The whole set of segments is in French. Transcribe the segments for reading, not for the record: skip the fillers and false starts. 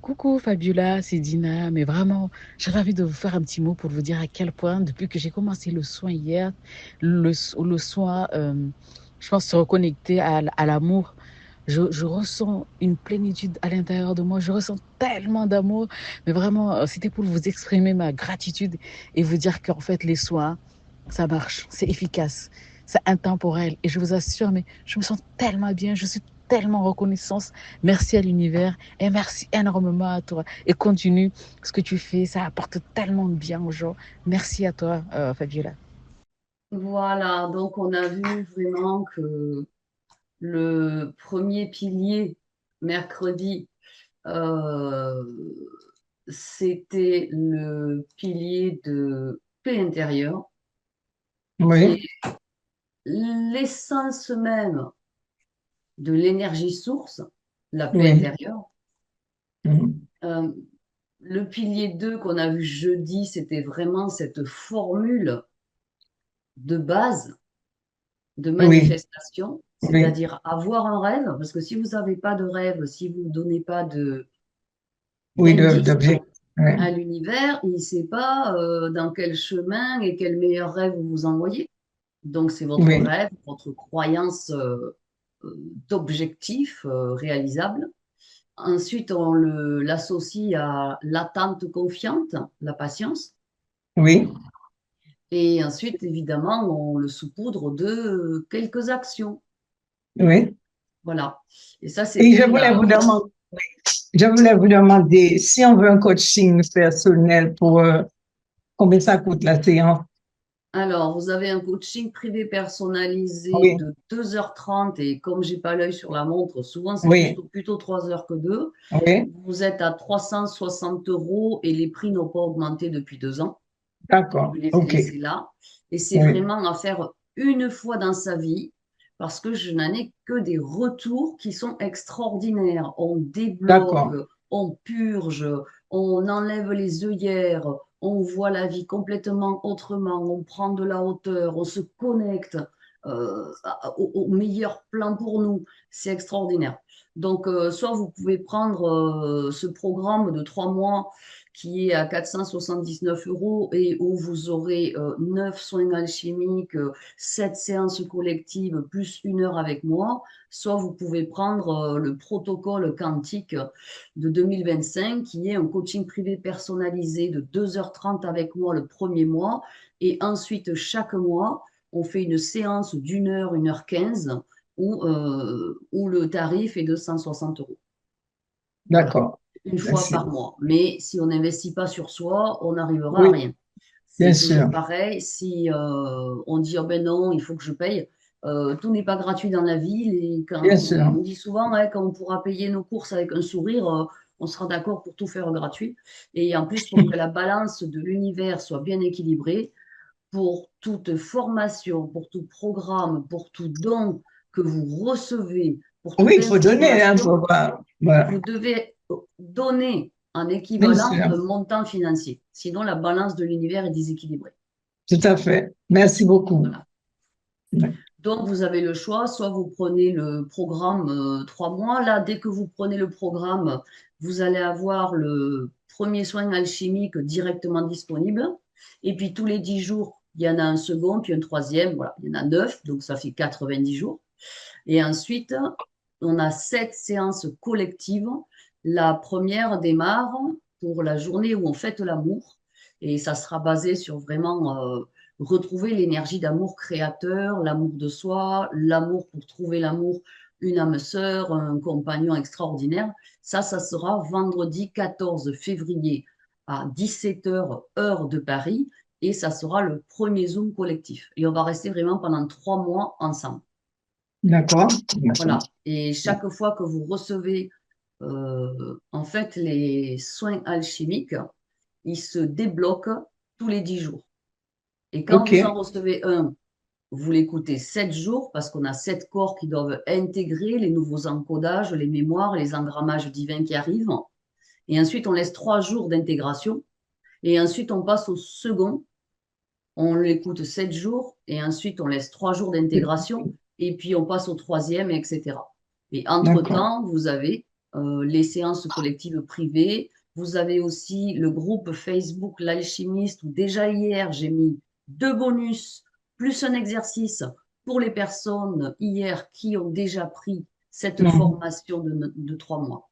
Coucou Fabiola, c'est Dina, mais vraiment, j'avais envie de vous faire un petit mot pour vous dire à quel point, depuis que j'ai commencé le soin hier, le soin, je pense, se reconnecter à l'amour, je ressens une plénitude à l'intérieur de moi, je ressens tellement d'amour, mais vraiment, c'était pour vous exprimer ma gratitude et vous dire qu'en fait, les soins, ça marche, c'est efficace, c'est intemporel, et je vous assure, mais je me sens tellement bien, je suis tellement reconnaissante. Merci à l'univers et merci énormément à toi. Et continue ce que tu fais, ça apporte tellement de bien aux gens. Merci à toi, Fabiola. Voilà, donc on a vu vraiment que le premier pilier, mercredi, euh, c'était le pilier de paix intérieure, qui Oui, est l'essence même de l'énergie source, la paix oui. intérieure. Mhm. Euh, le pilier 2 qu'on a vu jeudi, c'était vraiment cette formule de base de Oui, manifestation, oui, c'est-à-dire avoir un rêve, parce que si vous n'avez pas de rêve, si vous ne donnez pas oui, d'indice d'objectif. Oui, à l'univers, il ne sait pas dans quel chemin et quel meilleur rêve vous vous envoyez. Donc, c'est votre oui, rêve, votre croyance d'objectif réalisable. Ensuite, l'associe à l'attente confiante, la patience. oui, Et ensuite, évidemment, on le saupoudre de quelques actions. oui. Voilà. Et ça, Et c'était la. je voulais vous demander si on veut un coaching personnel pour combien ça coûte la séance? Alors, vous avez un coaching privé personnalisé Oui, de 2h30 et comme j'ai pas l'œil sur la montre, souvent c'est oui, plutôt 3 heures que 2. oui. Vous êtes à 360 € et les prix n'ont pas augmenté depuis 2 ans. Je D'accord. les ai OK. laissés là. Et c'est Oui, vraiment à faire une fois dans sa vie parce que je n'en ai que des retours qui sont extraordinaires. On débloque, d'accord. on purge, on enlève les œillères, on voit la vie complètement autrement, on prend de la hauteur, on se connecte au meilleur plan pour nous. C'est extraordinaire. Donc, soit vous pouvez prendre ce programme de 3 mois qui est à 479 € et où vous aurez 9 soins alchimiques, 7 séances collectives, plus 1 heure avec moi. Soit vous pouvez prendre le protocole quantique de 2025, qui est un coaching privé personnalisé de 2h30 avec moi le premier mois. Et ensuite, chaque mois, on fait une séance d'1 heure, 1h15, où le tarif est de 160 €. Voilà, D'accord. une fois Merci. par mois. Mais si on n'investit pas sur soi, on n'arrivera à Oui, rien. bien C'est toujours sûr. pareil. Si on dit oh ben non, il faut que je paye, tout n'est pas gratuit dans la vie. Et Bien quand, sûr. on dit souvent ouais, quand on pourra payer nos courses avec un sourire, on sera d'accord pour tout faire gratuit. Et en plus, pour que la balance de l'univers soit bien équilibrée, pour toute formation, pour tout programme, pour tout don que vous recevez, pour Oui, toute il faut donner un information, programme. Voilà. vous devez donner un Bien équivalent sûr. d'un montant financier. Sinon, la balance de l'univers est déséquilibrée. Tout à fait. Merci beaucoup. Voilà. Donc, vous avez le choix, soit vous prenez le programme 3 mois. Là, dès que vous prenez le programme, vous allez avoir le premier soin alchimique directement disponible. Et puis, tous les 10 jours, il y en a un second, puis un troisième. Voilà, il y en a 9, donc ça fait 90 jours. Et ensuite, on a 7 séances collectives. La première démarre pour la journée où on fête l'amour. Et ça sera basé sur vraiment retrouver l'énergie d'amour créateur, l'amour de soi, l'amour pour trouver l'amour, une âme sœur, un compagnon extraordinaire. Ça sera vendredi 14 février à 17 h heure de Paris. Et ça sera le premier Zoom collectif. Et on va rester vraiment pendant 3 mois ensemble. D'accord. Voilà. Et chaque fois que vous recevez en fait les soins alchimiques, ils se débloquent tous les 10 jours. Et quand OK. vous en recevez un, vous l'écoutez 7 jours parce qu'on a 7 corps qui doivent intégrer les nouveaux encodages, les mémoires, les engrammages divins qui arrivent. Et ensuite, on laisse 3 jours d'intégration. Et ensuite, on passe au second. On l'écoute 7 jours. Et ensuite, on laisse 3 jours d'intégration. Et puis, on passe au troisième, etc. Et D'accord. entre-temps, vous avez les séances collectives privées. Vous avez aussi le groupe Facebook L'Alchimiste où déjà hier, j'ai mis 2 bonus plus un exercice pour les personnes hier qui ont déjà pris cette Mhm. formation de 3 mois.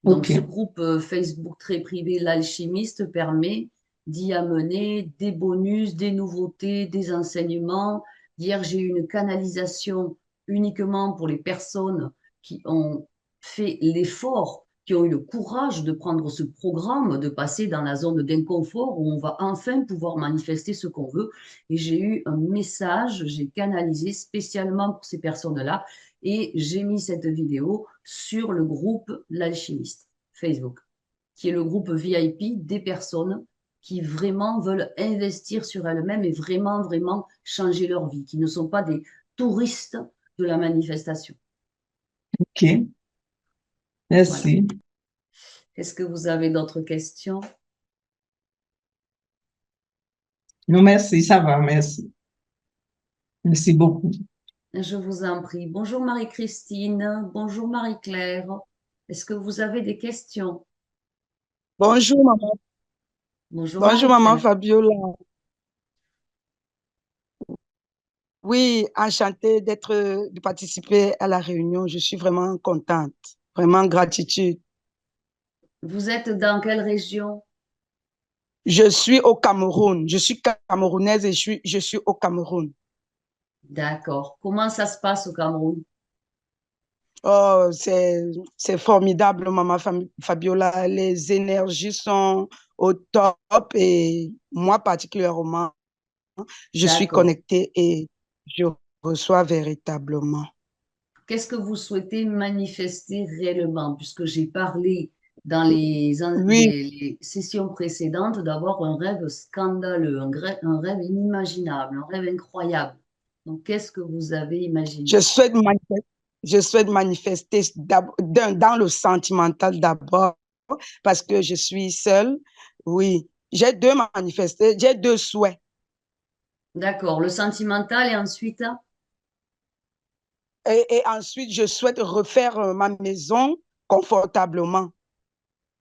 Donc, Ok. ce groupe Facebook très privé, l'alchimiste, permet d'y amener des bonus, des nouveautés, des enseignements. Hier, j'ai eu une canalisation uniquement pour les personnes qui ont fait l'effort, qui ont eu le courage de prendre ce programme, de passer dans la zone d'inconfort où on va enfin pouvoir manifester ce qu'on veut. Et j'ai eu un message, j'ai canalisé spécialement pour ces personnes-là et j'ai mis cette vidéo sur le groupe L'Alchimiste Facebook, qui est le groupe VIP des personnes qui vraiment veulent investir sur elles-mêmes et vraiment, vraiment changer leur vie, qui ne sont pas des touristes de la manifestation. Ok. Voilà. Merci. Est-ce que vous avez d'autres questions? Non, merci, ça va, merci. Merci beaucoup. Je vous en prie. Bonjour Marie-Christine, bonjour Marie-Claire. Est-ce que vous avez des questions? Bonjour, maman. Bonjour Bonjour, maman Marie-Claire. Fabiola. Oui, enchantée de participer à la réunion. Je suis vraiment contente. Vraiment gratitude. Vous êtes dans quelle région? Je suis au Cameroun. Je suis camerounaise et je suis au Cameroun. D'accord. Comment ça se passe au Cameroun? Oh, c'est formidable, maman Fabiola. Les énergies sont au top et moi particulièrement, je suis D'accord. connectée et je reçois véritablement. Qu'est-ce que vous souhaitez manifester réellement? Puisque j'ai parlé dans Oui, les sessions précédentes d'avoir un rêve scandaleux, un rêve inimaginable, un rêve incroyable. Donc, qu'est-ce que vous avez imaginé? Je souhaite manifester, je souhaite manifester dans le sentimental d'abord parce que je suis seule. Oui, j'ai deux souhaits. D'accord. Le sentimental et ensuite, Et ensuite, je souhaite refaire ma maison confortablement.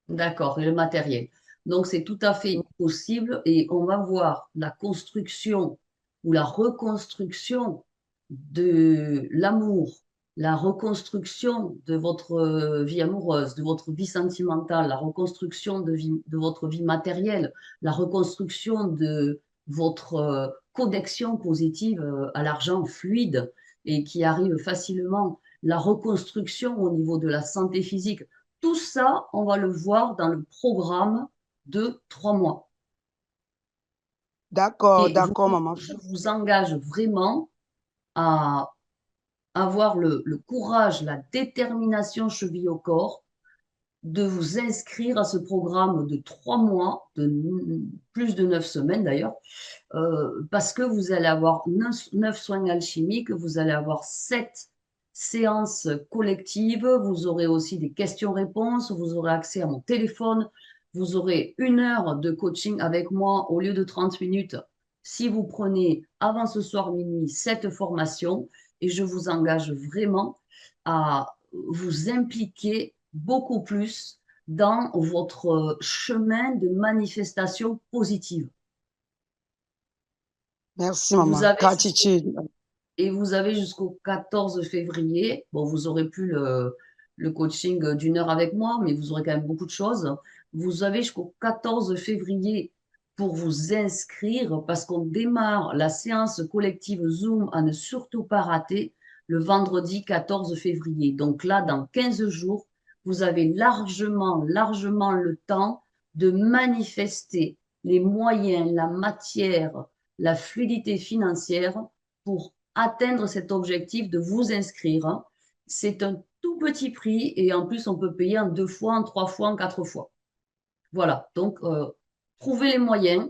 d'accord, et le matériel. Donc, c'est tout à fait possible et on va voir la construction ou la reconstruction de l'amour, la reconstruction de votre vie amoureuse, de votre vie sentimentale, la reconstruction de votre vie matérielle, la reconstruction de votre connexion positive à l'argent fluide et qui arrive facilement, la reconstruction au niveau de la santé physique. Tout ça, on va le voir dans le programme de 3 mois. D'accord, Et d'accord, maman. je vous engage vraiment à avoir le courage, la détermination cheville au corps de vous inscrire à ce programme de 3 mois, de plus de 9 semaines d'ailleurs, parce que vous allez avoir 9 soins alchimiques, vous allez avoir 7 séances collectives, vous aurez aussi des questions-réponses, vous aurez accès à mon téléphone, vous aurez 1 heure de coaching avec moi au lieu de 30 minutes si vous prenez avant ce soir minuit cette formation et je vous engage vraiment à vous impliquer beaucoup plus dans votre chemin de manifestation positive. Merci, Vous maman. avez jusqu'au Gratitude. Et vous avez jusqu'au 14 février. Bon, vous aurez plus le coaching d'1 heure avec moi, mais vous aurez quand même beaucoup de choses. Vous avez jusqu'au 14 février pour vous inscrire parce qu'on démarre la séance collective Zoom à ne surtout pas rater le vendredi 14 février. Donc là, dans 15 jours, vous avez largement, largement le temps de manifester les moyens, la matière, la fluidité financière pour atteindre cet objectif de vous inscrire. C'est un tout petit prix et en plus, on peut payer en 2 fois, en 3 fois, en 4 fois. Voilà, donc trouvez les moyens,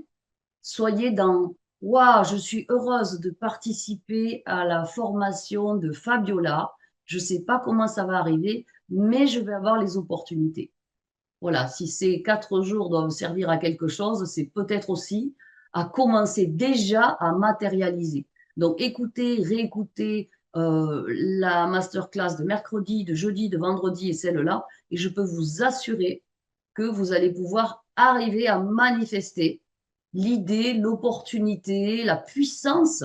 soyez dans waouh, je suis heureuse de participer à la formation de Fabiola. Je ne sais pas comment ça va arriver, mais je vais avoir les opportunités. Voilà, si ces 4 jours doivent servir à quelque chose, c'est peut-être aussi à commencer déjà à matérialiser. Donc, écoutez, réécoutez la masterclass de mercredi, de jeudi, de vendredi et celle-là. Et je peux vous assurer que vous allez pouvoir arriver à manifester l'idée, l'opportunité, la puissance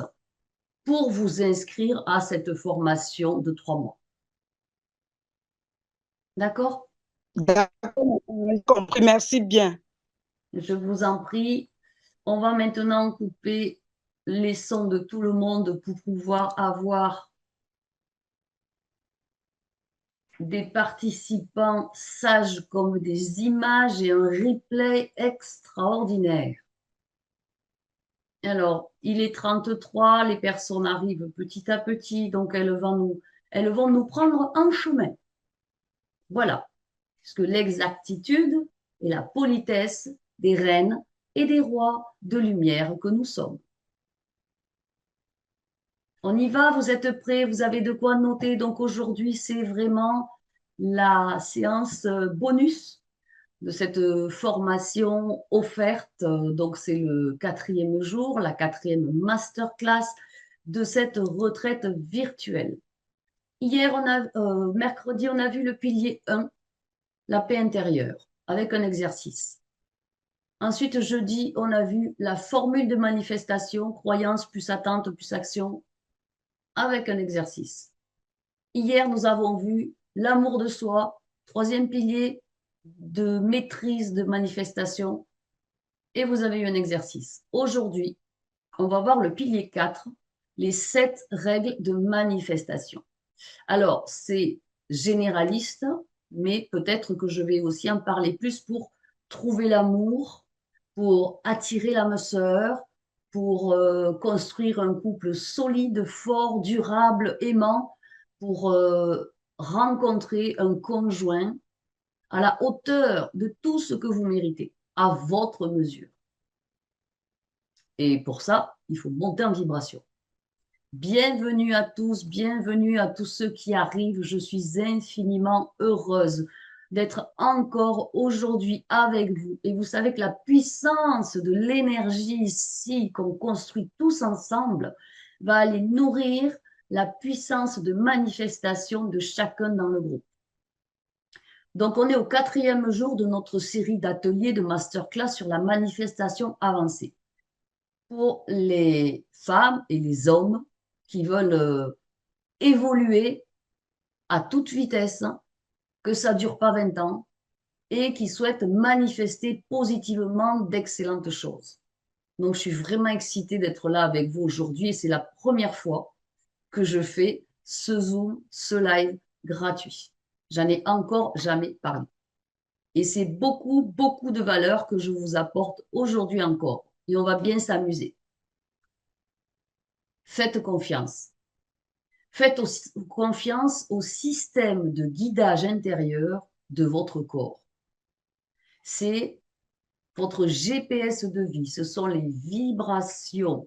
pour vous inscrire à cette formation de 3 mois. D'accord? D'accord, j'ai compris. Merci bien. Je vous en prie. On va maintenant couper les sons de tout le monde pour pouvoir avoir des participants sages comme des images et un replay extraordinaire. Alors, il est 33, les personnes arrivent petit à petit, donc elles vont nous prendre en chemin. Voilà, puisque l'exactitude et la politesse des reines et des rois de lumière que nous sommes. On y va, vous êtes prêts, vous avez de quoi noter. Donc aujourd'hui, c'est vraiment la séance bonus de cette formation offerte. Donc c'est le 4e jour, la 4e masterclass de cette retraite virtuelle. Hier, mercredi, on a vu le pilier 1, la paix intérieure, avec un exercice. Ensuite, jeudi, on a vu la formule de manifestation, croyance plus attente plus action, avec un exercice. Hier, nous avons vu l'amour de soi, 3e pilier de maîtrise de manifestation, et vous avez eu un exercice. Aujourd'hui, on va voir le pilier 4, les 7 règles de manifestation. Alors, c'est généraliste, mais peut-être que je vais aussi en parler plus pour trouver l'amour, pour attirer l'âme sœur, pour construire un couple solide, fort, durable, aimant, pour rencontrer un conjoint à la hauteur de tout ce que vous méritez, à votre mesure. Et pour ça, il faut monter en vibration. Bienvenue à tous, bienvenue à tous ceux qui arrivent. Je suis infiniment heureuse d'être encore aujourd'hui avec vous. Et vous savez que la puissance de l'énergie ici qu'on construit tous ensemble va aller nourrir la puissance de manifestation de chacun dans le groupe. Donc, on est au 4e jour de notre série d'ateliers de masterclass sur la manifestation avancée. Pour les femmes et les hommes qui veulent évoluer à toute vitesse, que ça ne dure pas 20 ans, et qui souhaitent manifester positivement d'excellentes choses. Donc, je suis vraiment excitée d'être là avec vous aujourd'hui et c'est la première fois que je fais ce Zoom, ce live gratuit. J'en ai encore jamais parlé. Et c'est beaucoup, beaucoup de valeur que je vous apporte aujourd'hui encore. Et on va bien s'amuser. Faites confiance. Faites confiance au système de guidage intérieur de votre corps. C'est votre GPS de vie. Ce sont les vibrations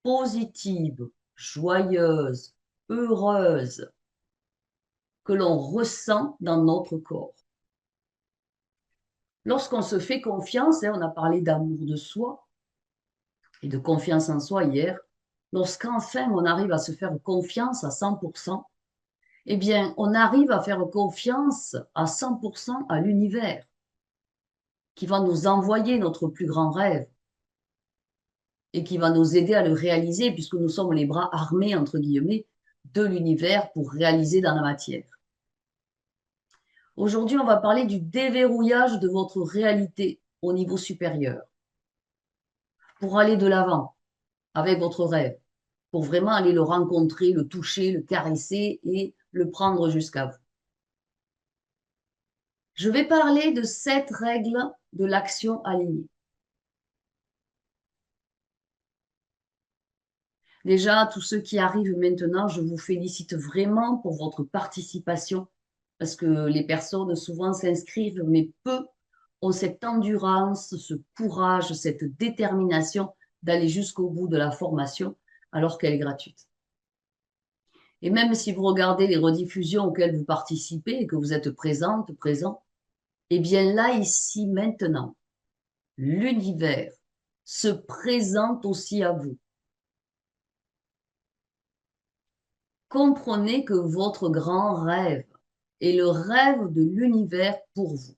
positives, joyeuses, heureuses que l'on ressent dans notre corps. Lorsqu'on se fait confiance, on a parlé d'amour de soi et de confiance en soi hier, lorsqu'enfin on arrive à se faire confiance à 100%, eh bien, on arrive à faire confiance à 100% à l'univers qui va nous envoyer notre plus grand rêve et qui va nous aider à le réaliser puisque nous sommes les bras armés, entre guillemets, de l'univers pour réaliser dans la matière. Aujourd'hui, on va parler du déverrouillage de votre réalité au niveau supérieur pour aller de l'avant avec votre rêve, pour vraiment aller le rencontrer, le toucher, le caresser et le prendre jusqu'à vous. Je vais parler de 7 règles de l'action alignée. Déjà, tous ceux qui arrivent maintenant, je vous félicite vraiment pour votre participation parce que les personnes souvent s'inscrivent, mais peu ont cette endurance, ce courage, cette détermination d'aller jusqu'au bout de la formation alors qu'elle est gratuite. Et même si vous regardez les rediffusions auxquelles vous participez et que vous êtes présent, eh bien là, ici, maintenant, l'univers se présente aussi à vous. comprenez que votre grand rêve est le rêve de l'univers pour vous.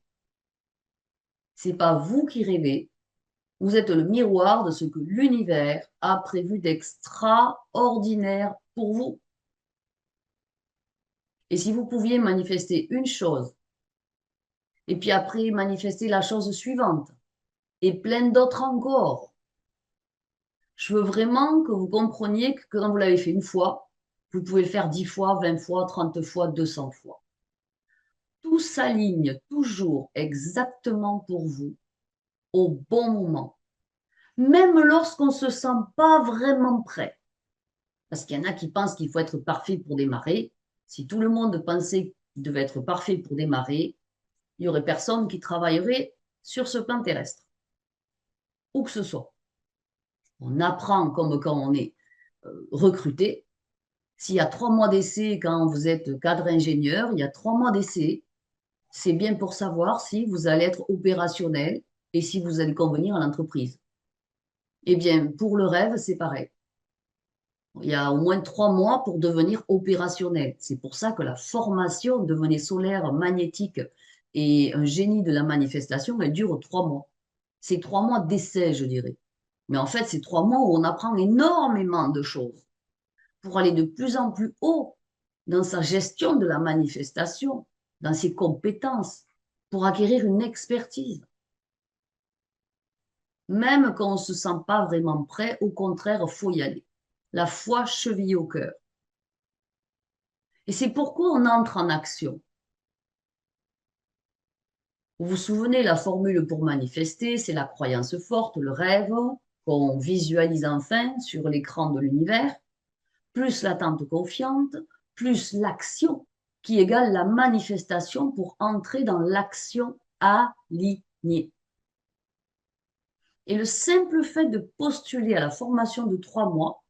Ce n'est pas vous qui rêvez, vous êtes le miroir de ce que l'univers a prévu d'extraordinaire pour vous. Et si vous pouviez manifester une chose, et puis après manifester la chose suivante, et plein d'autres encore, je veux vraiment que vous compreniez que quand vous l'avez fait une fois, vous pouvez le faire 10 fois, 20 fois, 30 fois, 200 fois. Tout s'aligne toujours exactement pour vous, au bon moment. Même lorsqu'on ne se sent pas vraiment prêt. Parce qu'il y en a qui pensent qu'il faut être parfait pour démarrer. Si tout le monde pensait qu'il devait être parfait pour démarrer, il n'y aurait personne qui travaillerait sur ce plan terrestre. Où que ce soit. On apprend comme quand on est recruté. S'il y a 3 mois d'essai quand vous êtes cadre ingénieur, il y a 3 mois d'essai. C'est bien pour savoir si vous allez être opérationnel et si vous allez convenir à l'entreprise. Eh bien, pour le rêve, c'est pareil. Il y a au moins 3 mois pour devenir opérationnel. C'est pour ça que la formation devenez solaire, magnétique et un génie de la manifestation, elle dure 3 mois. C'est 3 mois d'essai, je dirais. Mais en fait, c'est 3 mois où on apprend énormément de choses pour aller de plus en plus haut dans sa gestion de la manifestation, dans ses compétences, pour acquérir une expertise. Même quand on ne se sent pas vraiment prêt, au contraire, il faut y aller. La foi chevillée au cœur. Et c'est pourquoi on entre en action. Vous vous souvenez, la formule pour manifester, c'est la croyance forte, le rêve, qu'on visualise enfin sur l'écran de l'univers, plus l'attente confiante, plus l'action, qui égale la manifestation pour entrer dans l'action alignée. Et le simple fait de postuler à la formation de 3 mois,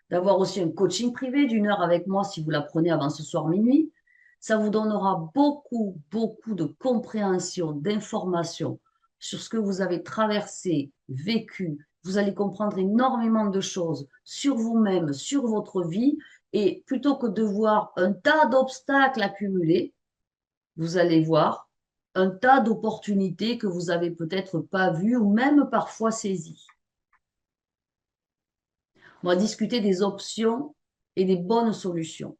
d'avoir aussi un coaching privé d'1 heure avec moi si vous la prenez avant ce soir minuit, ça vous donnera beaucoup, beaucoup de compréhension, d'informations sur ce que vous avez traversé, vécu. Vous allez comprendre énormément de choses sur vous-même, sur votre vie. Et plutôt que de voir un tas d'obstacles accumulés, vous allez voir un tas d'opportunités que vous n'avez peut-être pas vues ou même parfois saisies. On va discuter des options et des bonnes solutions.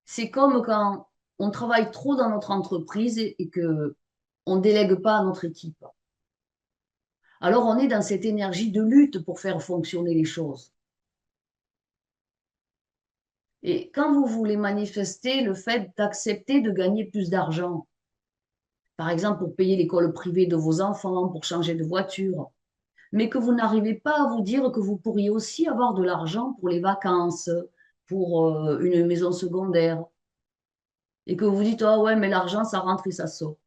C'est comme quand on travaille trop dans notre entreprise et qu'on ne délègue pas à notre équipe. Alors on est dans cette énergie de lutte pour faire fonctionner les choses. Et quand vous voulez manifester le fait d'accepter de gagner plus d'argent, par exemple pour payer l'école privée de vos enfants, pour changer de voiture, mais que vous n'arrivez pas à vous dire que vous pourriez aussi avoir de l'argent pour les vacances, pour une maison secondaire, et que vous dites, ah ouais, mais l'argent, ça rentre et ça sort.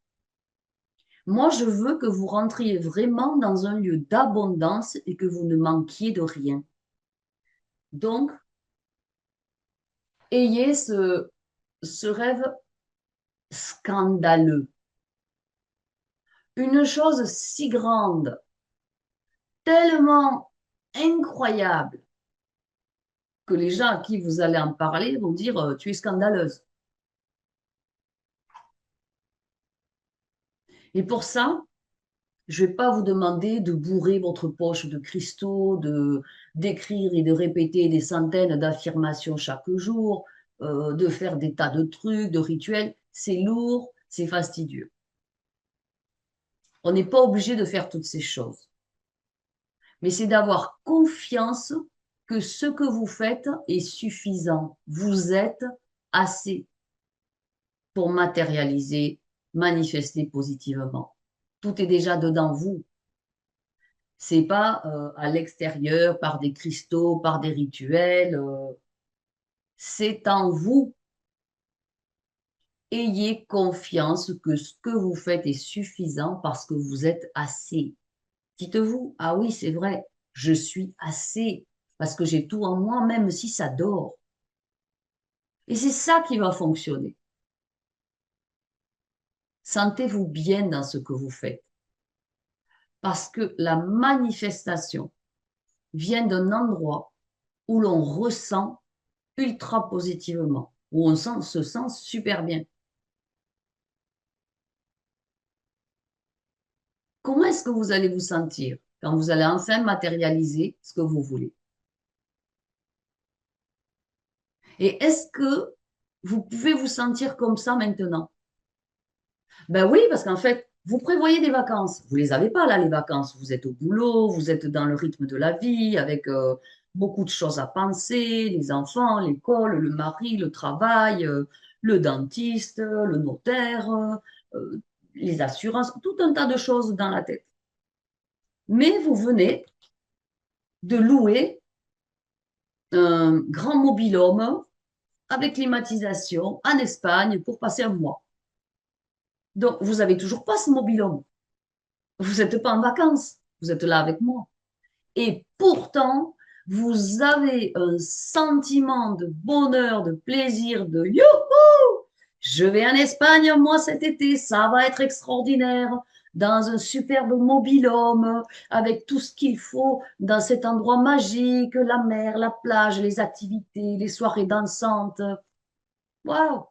Moi, je veux que vous rentriez vraiment dans un lieu d'abondance et que vous ne manquiez de rien. Donc, ayez ce rêve scandaleux. Une chose si grande, tellement incroyable, que les gens à qui vous allez en parler vont dire, tu es scandaleuse. Et pour ça, je ne vais pas vous demander de bourrer votre poche de cristaux, d'écrire et de répéter des centaines d'affirmations chaque jour, de faire des tas de trucs, de rituels. C'est lourd, c'est fastidieux. On n'est pas obligé de faire toutes ces choses. Mais c'est d'avoir confiance que ce que vous faites est suffisant. Vous êtes assez pour matérialiser, manifester positivement. Tout est déjà dedans vous. C'est pas à l'extérieur, par des cristaux, par des rituels. C'est en vous. Ayez confiance que ce que vous faites est suffisant parce que vous êtes assez. Dites-vous, ah oui, c'est vrai, je suis assez parce que j'ai tout en moi, même si ça dort. Et c'est ça qui va fonctionner. Sentez-vous bien dans ce que vous faites. Parce que la manifestation vient d'un endroit où l'on ressent ultra positivement, où on se sent super bien. Comment est-ce que vous allez vous sentir quand vous allez enfin matérialiser ce que vous voulez? Et est-ce que vous pouvez vous sentir comme ça maintenant? Ben oui, parce qu'en fait, vous prévoyez des vacances. Vous ne les avez pas là, les vacances. Vous êtes au boulot, vous êtes dans le rythme de la vie, avec beaucoup de choses à penser, les enfants, l'école, le mari, le travail, le dentiste, le notaire, les assurances, tout un tas de choses dans la tête. Mais vous venez de louer un grand mobil-home avec climatisation en Espagne pour passer un mois. Donc, vous n'avez toujours pas ce mobil-home. Vous n'êtes pas en vacances. Vous êtes là avec moi. Et pourtant, vous avez un sentiment de bonheur, de plaisir, de youhou! Je vais en Espagne, moi, cet été. Ça va être extraordinaire. Dans un superbe mobil-home, avec tout ce qu'il faut dans cet endroit magique, la mer, la plage, les activités, les soirées dansantes. Waouh!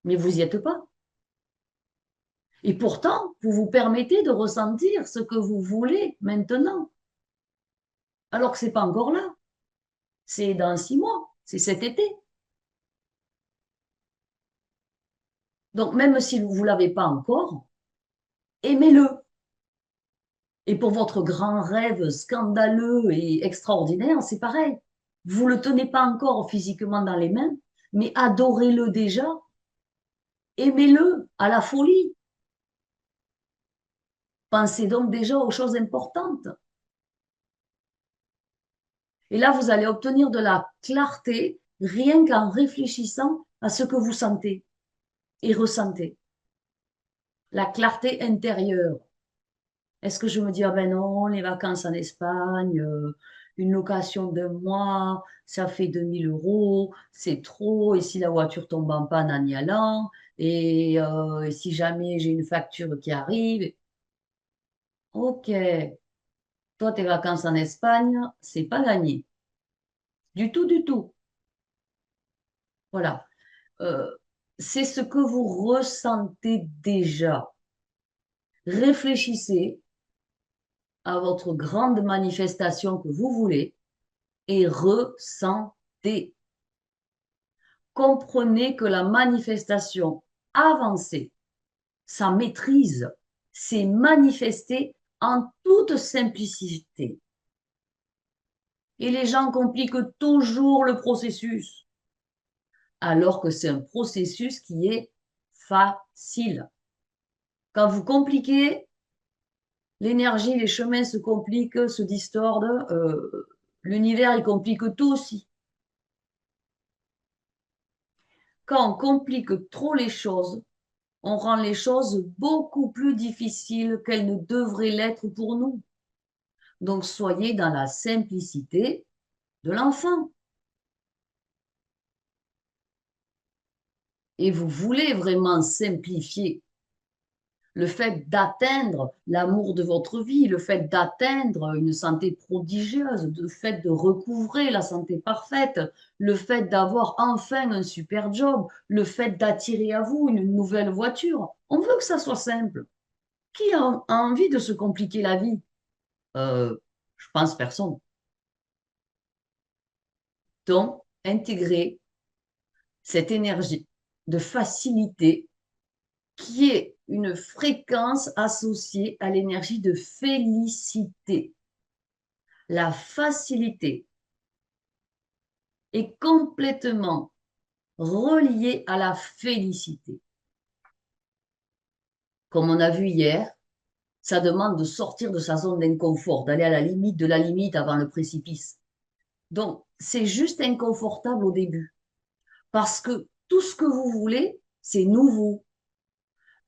Mais vous n'y êtes pas. Et pourtant, vous vous permettez de ressentir ce que vous voulez maintenant, alors que ce n'est pas encore là. C'est dans 6 mois, c'est cet été. Donc, même si vous ne l'avez pas encore, aimez-le. Et pour votre grand rêve scandaleux et extraordinaire, c'est pareil. Vous ne le tenez pas encore physiquement dans les mains, mais adorez-le déjà. Aimez-le à la folie. Pensez donc déjà aux choses importantes. Et là, vous allez obtenir de la clarté rien qu'en réfléchissant à ce que vous sentez et ressentez. La clarté intérieure. Est-ce que je me dis, ah ben non, les vacances en Espagne, une location de mois, ça fait 2000 €, c'est trop, et si la voiture tombe en panne en y allant, et si jamais j'ai une facture qui arrive, ok, toi, tes vacances en Espagne, c'est pas gagné. Du tout, du tout. Voilà. Euh, c'est ce que vous ressentez déjà. Réfléchissez à votre grande manifestation que vous voulez et ressentez. Comprenez que la manifestation avancée, sa maîtrise, c'est manifester en toute simplicité. Et les gens compliquent toujours le processus, alors que c'est un processus qui est facile. Quand vous compliquez, l'énergie, les chemins se compliquent, se distordent, l'univers, il complique tout aussi. Quand on complique trop les choses, on rend les choses beaucoup plus difficiles qu'elles ne devraient l'être pour nous. Donc, soyez dans la simplicité de l'enfant. Et vous voulez vraiment simplifier le fait d'atteindre l'amour de votre vie, le fait d'atteindre une santé prodigieuse, le fait de recouvrer la santé parfaite, le fait d'avoir enfin un super job, le fait d'attirer à vous une nouvelle voiture. On veut que ça soit simple. Qui a envie de se compliquer la vie? Je pense personne. Donc, intégrer cette énergie de facilité qui est une fréquence associée à l'énergie de félicité. La facilité est complètement reliée à la félicité. Comme on a vu hier, ça demande de sortir de sa zone d'inconfort, d'aller à la limite de la limite avant le précipice. Donc, c'est juste inconfortable au début, parce que tout ce que vous voulez, c'est nouveau.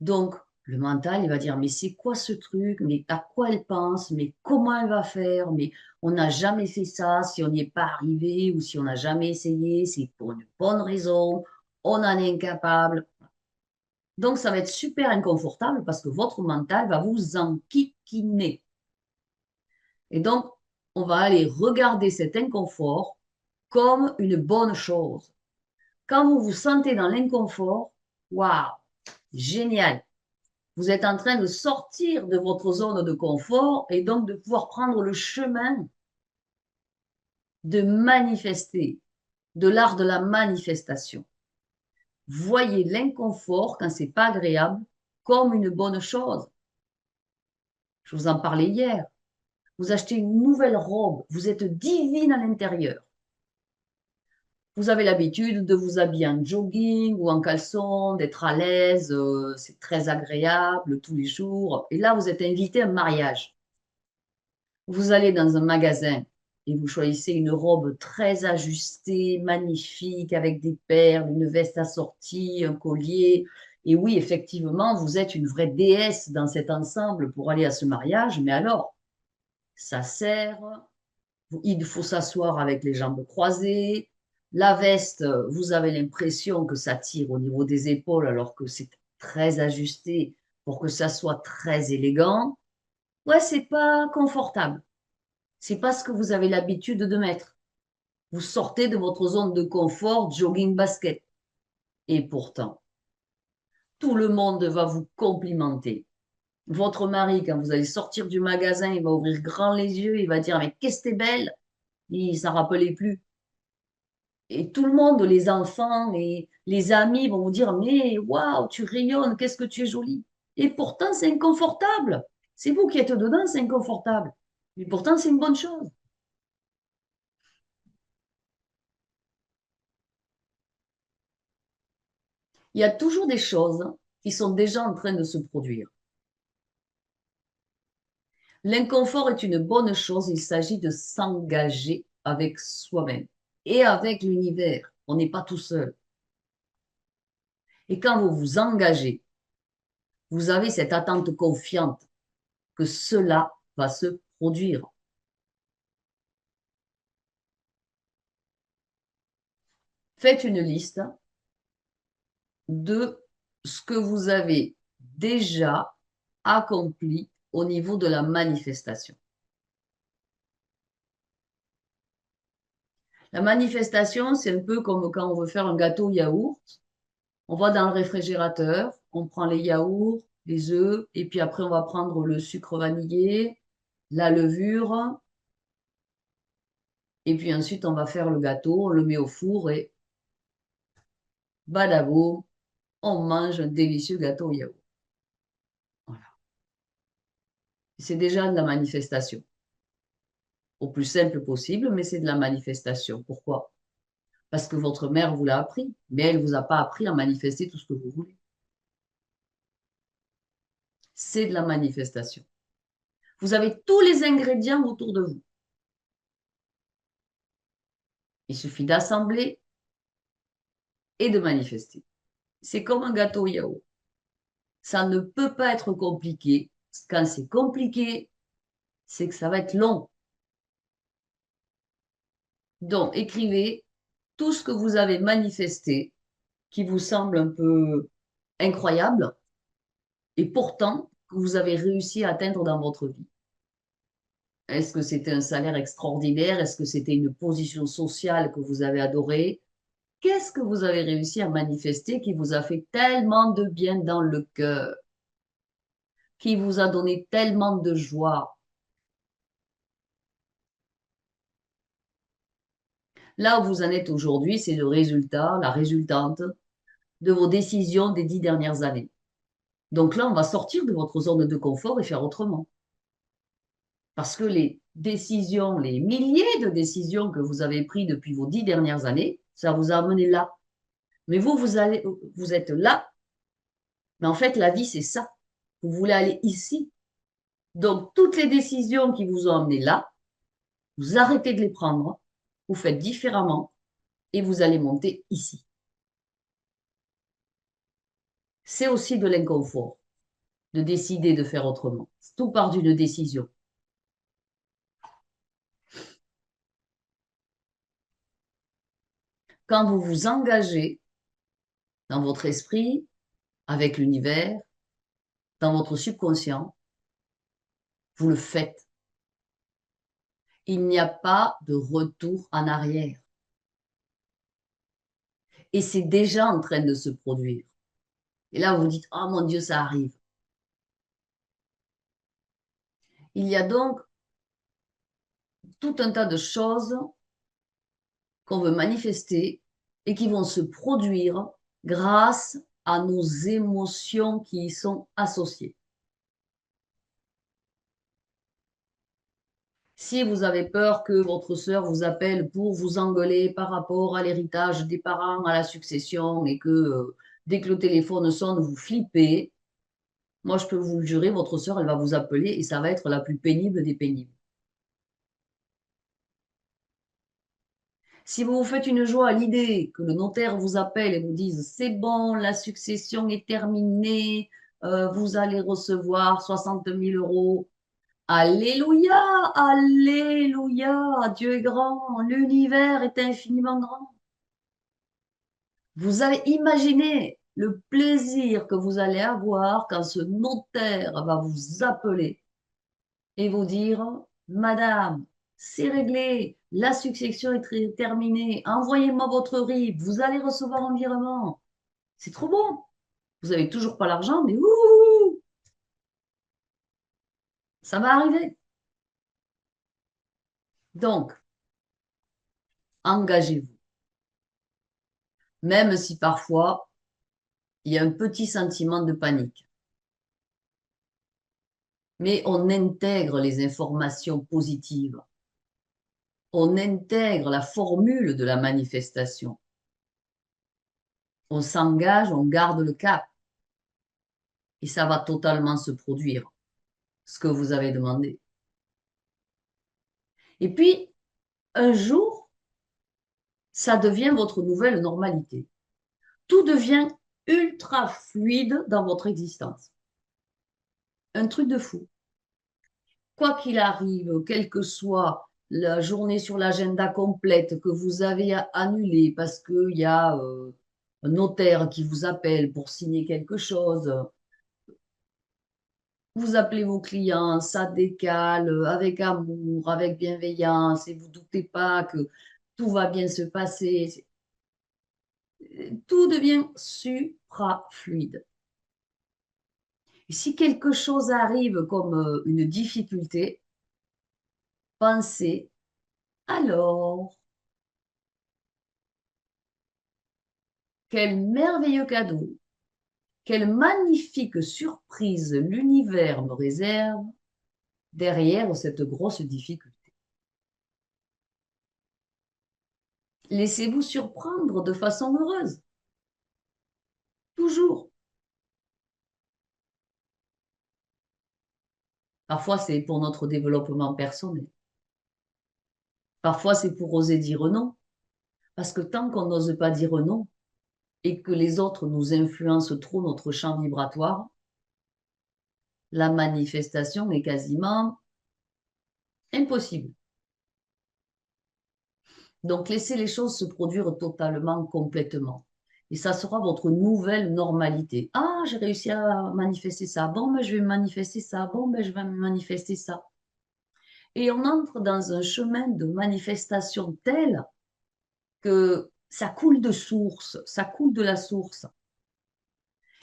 Donc, le mental, il va dire, mais c'est quoi ce truc? Mais à quoi elle pense? Mais comment elle va faire? Mais on n'a jamais fait ça. Si on n'y est pas arrivé ou si on n'a jamais essayé, c'est pour une bonne raison. On en est incapable. Donc, ça va être super inconfortable parce que votre mental va vous enquiquiner. Et donc, on va aller regarder cet inconfort comme une bonne chose. Quand vous vous sentez dans l'inconfort, waouh, génial. Vous êtes en train de sortir de votre zone de confort et donc de pouvoir prendre le chemin de manifester, de l'art de la manifestation. Voyez l'inconfort, quand c'est pas agréable, comme une bonne chose. Je vous en parlais hier. Vous achetez une nouvelle robe, vous êtes divine à l'intérieur. Vous avez l'habitude de vous habiller en jogging ou en caleçon, d'être à l'aise, c'est très agréable tous les jours. Et là, vous êtes invité à un mariage. Vous allez dans un magasin et vous choisissez une robe très ajustée, magnifique, avec des perles, une veste assortie, un collier. Et oui, effectivement, vous êtes une vraie déesse dans cet ensemble pour aller à ce mariage. Mais alors, ça sert, il faut s'asseoir avec les jambes croisées. La veste, vous avez l'impression que ça tire au niveau des épaules alors que c'est très ajusté pour que ça soit très élégant. Ouais, c'est pas confortable. C'est pas ce que vous avez l'habitude de mettre. Vous sortez de votre zone de confort, jogging basket. Et pourtant, tout le monde va vous complimenter. Votre mari, quand vous allez sortir du magasin, il va ouvrir grand les yeux, il va dire, mais qu'est-ce que t'es belle? Il s'en rappelait plus. Et tout le monde, les enfants, les amis vont vous dire, mais waouh, tu rayonnes, qu'est-ce que tu es jolie. Et pourtant, c'est inconfortable. C'est vous qui êtes dedans, c'est inconfortable. Mais pourtant, c'est une bonne chose. Il y a toujours des choses qui sont déjà en train de se produire. L'inconfort est une bonne chose, il s'agit de s'engager avec soi-même et avec l'univers. On n'est pas tout seul. Et quand vous vous engagez, vous avez cette attente confiante que cela va se produire. Faites une liste de ce que vous avez déjà accompli au niveau de la manifestation. La manifestation, c'est un peu comme quand on veut faire un gâteau yaourt. On va dans le réfrigérateur, on prend les yaourts, les œufs, et puis après, on va prendre le sucre vanillé, la levure, et puis ensuite, on va faire le gâteau, on le met au four et badabo, on mange un délicieux gâteau au yaourt. Voilà. C'est déjà de la manifestation. Au plus simple possible, mais c'est de la manifestation. Pourquoi? Parce que votre mère vous l'a appris, mais elle ne vous a pas appris à manifester tout ce que vous voulez. C'est de la manifestation. Vous avez tous les ingrédients autour de vous. Il suffit d'assembler et de manifester. C'est comme un gâteau au yaourt. Ça ne peut pas être compliqué. Quand c'est compliqué, c'est que ça va être long. Donc, écrivez tout ce que vous avez manifesté qui vous semble un peu incroyable et pourtant que vous avez réussi à atteindre dans votre vie. Est-ce que c'était un salaire extraordinaire? Est-ce que c'était une position sociale que vous avez adorée? Qu'est-ce que vous avez réussi à manifester qui vous a fait tellement de bien dans le cœur, qui vous a donné tellement de joie? Là où vous en êtes aujourd'hui, c'est le résultat, la résultante de vos décisions des 10 dernières années. Donc là, on va sortir de votre zone de confort et faire autrement. Parce que les décisions, les milliers de décisions que vous avez prises depuis vos 10 dernières années, ça vous a amené là. Mais vous êtes là. Mais en fait, la vie, c'est ça. Vous voulez aller ici. Donc, toutes les décisions qui vous ont amené là, vous arrêtez de les prendre, vous faites différemment et vous allez monter ici. C'est aussi de l'inconfort de décider de faire autrement. Tout part d'une décision. Quand vous vous engagez dans votre esprit, avec l'univers, dans votre subconscient, vous le faites. Il n'y a pas de retour en arrière. Et c'est déjà en train de se produire. Et là, vous dites, oh mon Dieu, ça arrive. Il y a donc tout un tas de choses qu'on veut manifester et qui vont se produire grâce à nos émotions qui y sont associées. Si vous avez peur que votre sœur vous appelle pour vous engueuler par rapport à l'héritage des parents, à la succession, et que dès que le téléphone sonne, vous flippez, moi je peux vous le jurer, votre sœur, elle va vous appeler et ça va être la plus pénible des pénibles. Si vous vous faites une joie à l'idée que le notaire vous appelle et vous dise c'est bon, la succession est terminée, vous allez recevoir 60 000 euros. Alléluia, alléluia, Dieu est grand, l'univers est infiniment grand. Vous avez imaginé le plaisir que vous allez avoir quand ce notaire va vous appeler et vous dire, Madame, c'est réglé, la succession est terminée, envoyez-moi votre RIB, vous allez recevoir un virement. C'est trop bon. Vous n'avez toujours pas l'argent, mais ouh, ça va arriver. Donc, engagez-vous. Même si parfois, il y a un petit sentiment de panique. Mais on intègre les informations positives. On intègre la formule de la manifestation. On s'engage, on garde le cap. Et ça va totalement se produire, ce que vous avez demandé. Et puis, un jour, ça devient votre nouvelle normalité. Tout devient ultra fluide dans votre existence. Un truc de fou. Quoi qu'il arrive, quelle que soit la journée sur l'agenda complète que vous avez annulée parce qu'il y a un notaire qui vous appelle pour signer quelque chose, vous appelez vos clients, ça décale avec amour, avec bienveillance et vous ne doutez pas que tout va bien se passer. Tout devient supra fluide. Et si quelque chose arrive comme une difficulté, pensez alors, quel merveilleux cadeau, quelle magnifique surprise l'univers me réserve derrière cette grosse difficulté. Laissez-vous surprendre de façon heureuse. Toujours. Parfois, c'est pour notre développement personnel. Parfois, c'est pour oser dire non. Parce que tant qu'on n'ose pas dire non et que les autres nous influencent trop notre champ vibratoire, la manifestation est quasiment impossible. Donc, laissez les choses se produire totalement, complètement. Et ça sera votre nouvelle normalité. Ah, j'ai réussi à manifester ça. Bon, ben, je vais manifester ça. Bon, ben, je vais manifester ça. Et on entre dans un chemin de manifestation tel que ça coule de source, ça coule de la source.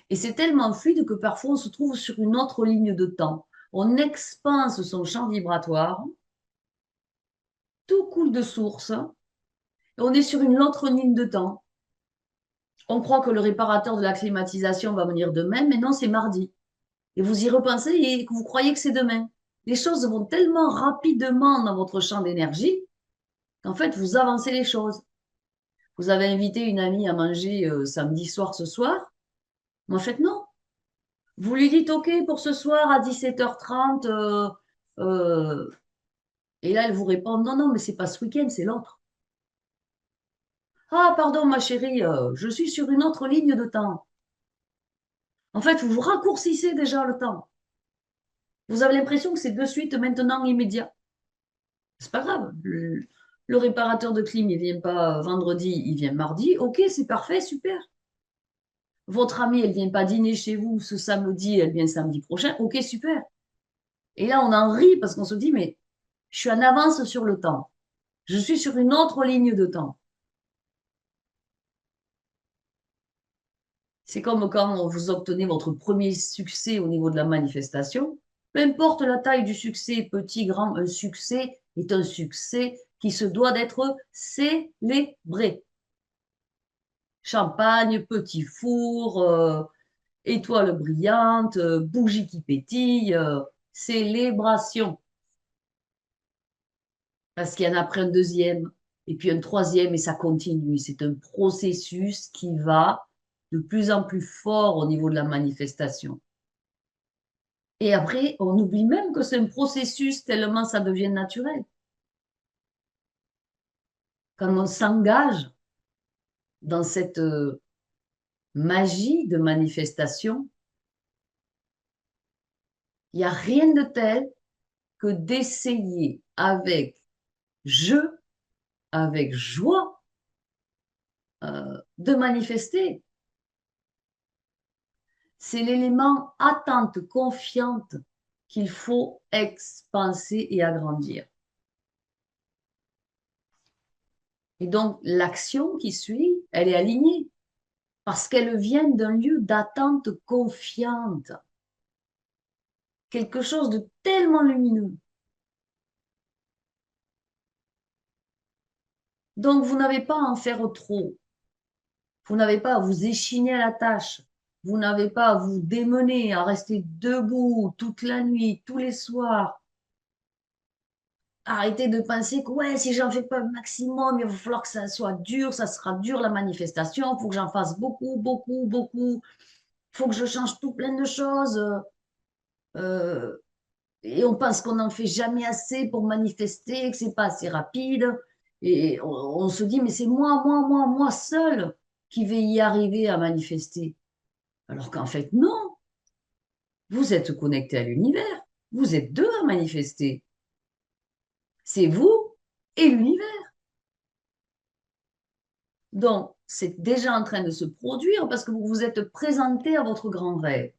Et c'est tellement fluide que parfois on se trouve sur une autre ligne de temps. On expanse son champ vibratoire, tout coule de source, et on est sur une autre ligne de temps. On croit que le réparateur de la climatisation va venir demain, mais non, c'est mardi. Et vous y repensez et vous croyez que c'est demain. Les choses vont tellement rapidement dans votre champ d'énergie qu'en fait, vous avancez les choses. Vous avez invité une amie à manger samedi soir ce soir. Mais en fait, non. Vous lui dites OK pour ce soir à 17h30. Et là, elle vous répond non, non, mais c'est pas ce week-end, c'est l'autre. Ah, pardon, ma chérie, je suis sur une autre ligne de temps. En fait, vous raccourcissez déjà le temps. Vous avez l'impression que c'est de suite, maintenant, immédiat. C'est pas grave. Le réparateur de clim, il vient pas vendredi, il vient mardi. OK, c'est parfait, super. Votre amie, elle vient pas dîner chez vous ce samedi, elle vient samedi prochain. OK, super. Et là, on en rit parce qu'on se dit, mais Je suis en avance sur le temps. Je suis sur une autre ligne de temps. C'est comme quand vous obtenez votre premier succès au niveau de la manifestation. Peu importe la taille du succès, petit, grand, un succès est un succès qui se doit d'être célébré. Champagne, petit four, étoile brillante, bougie qui pétille, célébration. Parce qu'il y en a après un deuxième, et puis un troisième, et ça continue. C'est un processus qui va de plus en plus fort au niveau de la manifestation. Et après, on oublie même que c'est un processus tellement ça devient naturel. Quand on s'engage dans cette magie de manifestation, il n'y a rien de tel que d'essayer avec jeu, avec joie, de manifester. C'est l'élément attente confiante qu'il faut expanser et agrandir. Et donc, l'action qui suit, elle est alignée parce qu'elle vient d'un lieu d'attente confiante. Quelque chose de tellement lumineux. Donc, vous n'avez pas à en faire trop. Vous n'avez pas à vous échiner à la tâche. Vous n'avez pas à vous démener, à rester debout toute la nuit, tous les soirs. Arrêtez de penser que ouais, si j'en fais pas le maximum, il va falloir que ça soit dur, ça sera dur la manifestation, il faut que j'en fasse beaucoup, beaucoup, beaucoup. Il faut que je change tout plein de choses. Euh, et on pense qu'on n'en fait jamais assez pour manifester, que c'est pas assez rapide. Et on se dit, mais c'est moi seul qui vais y arriver à manifester. Alors qu'en fait, non. Vous êtes connecté à l'univers. Vous êtes deux à manifester. C'est vous et l'univers. Donc, c'est déjà en train de se produire parce que vous vous êtes présenté à votre grand rêve.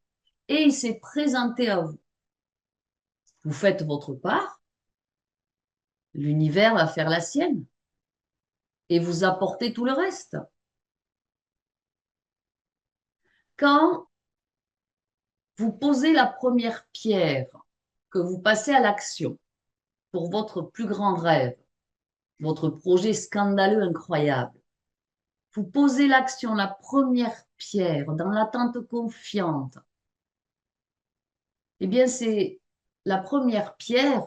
Et il s'est présenté à vous. Vous faites votre part. L'univers va faire la sienne. Et vous apportez tout le reste. Quand vous posez la première pierre, que vous passez à l'action pour votre plus grand rêve, votre projet scandaleux, incroyable, vous posez l'action, la première pierre, dans l'attente confiante, eh bien, c'est la première pierre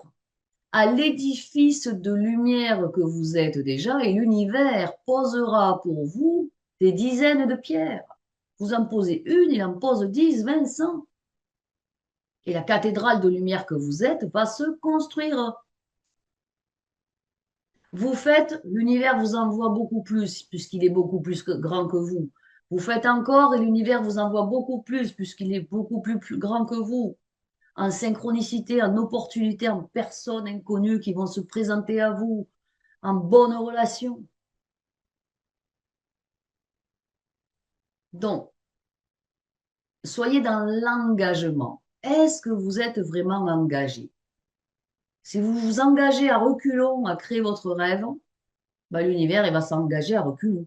à l'édifice de lumière que vous êtes déjà, et l'univers posera pour vous des dizaines de pierres. Vous en posez une, il en pose 10, 20, 100. Et la cathédrale de lumière que vous êtes va se construire. Vous faites, l'univers vous envoie beaucoup plus, puisqu'il est beaucoup plus grand que vous. Vous faites encore et l'univers vous envoie beaucoup plus, puisqu'il est beaucoup plus grand que vous. En synchronicité, en opportunité, en personnes inconnues qui vont se présenter à vous, en bonne relation. Donc, soyez dans l'engagement. Est-ce que vous êtes vraiment engagé? Si vous vous engagez à reculons à créer votre rêve, ben, l'univers il va s'engager à reculons,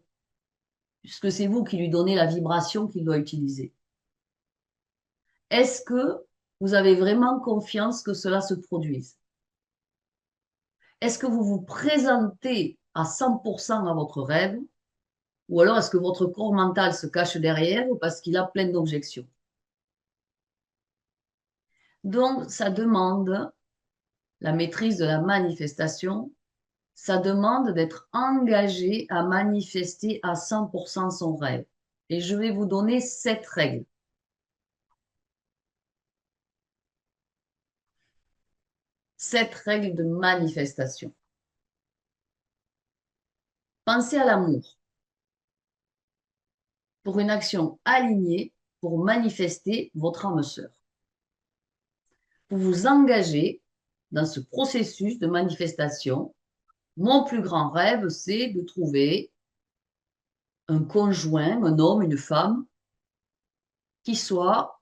puisque c'est vous qui lui donnez la vibration qu'il doit utiliser. Est-ce que vous avez vraiment confiance que cela se produise? Est-ce que vous vous présentez à 100% à votre rêve? Ou alors est-ce que votre corps mental se cache derrière parce qu'il a plein d'objections? Donc, ça demande la maîtrise de la manifestation. Ça demande d'être engagé à manifester à 100% son rêve. Et je vais vous donner 7 règles. 7 règles de manifestation. Pensez à l'amour. Pour une action alignée pour manifester votre âme sœur. Vous vous engagez dans ce processus de manifestation. Mon plus grand rêve, c'est de trouver un conjoint, un homme, une femme, qui soit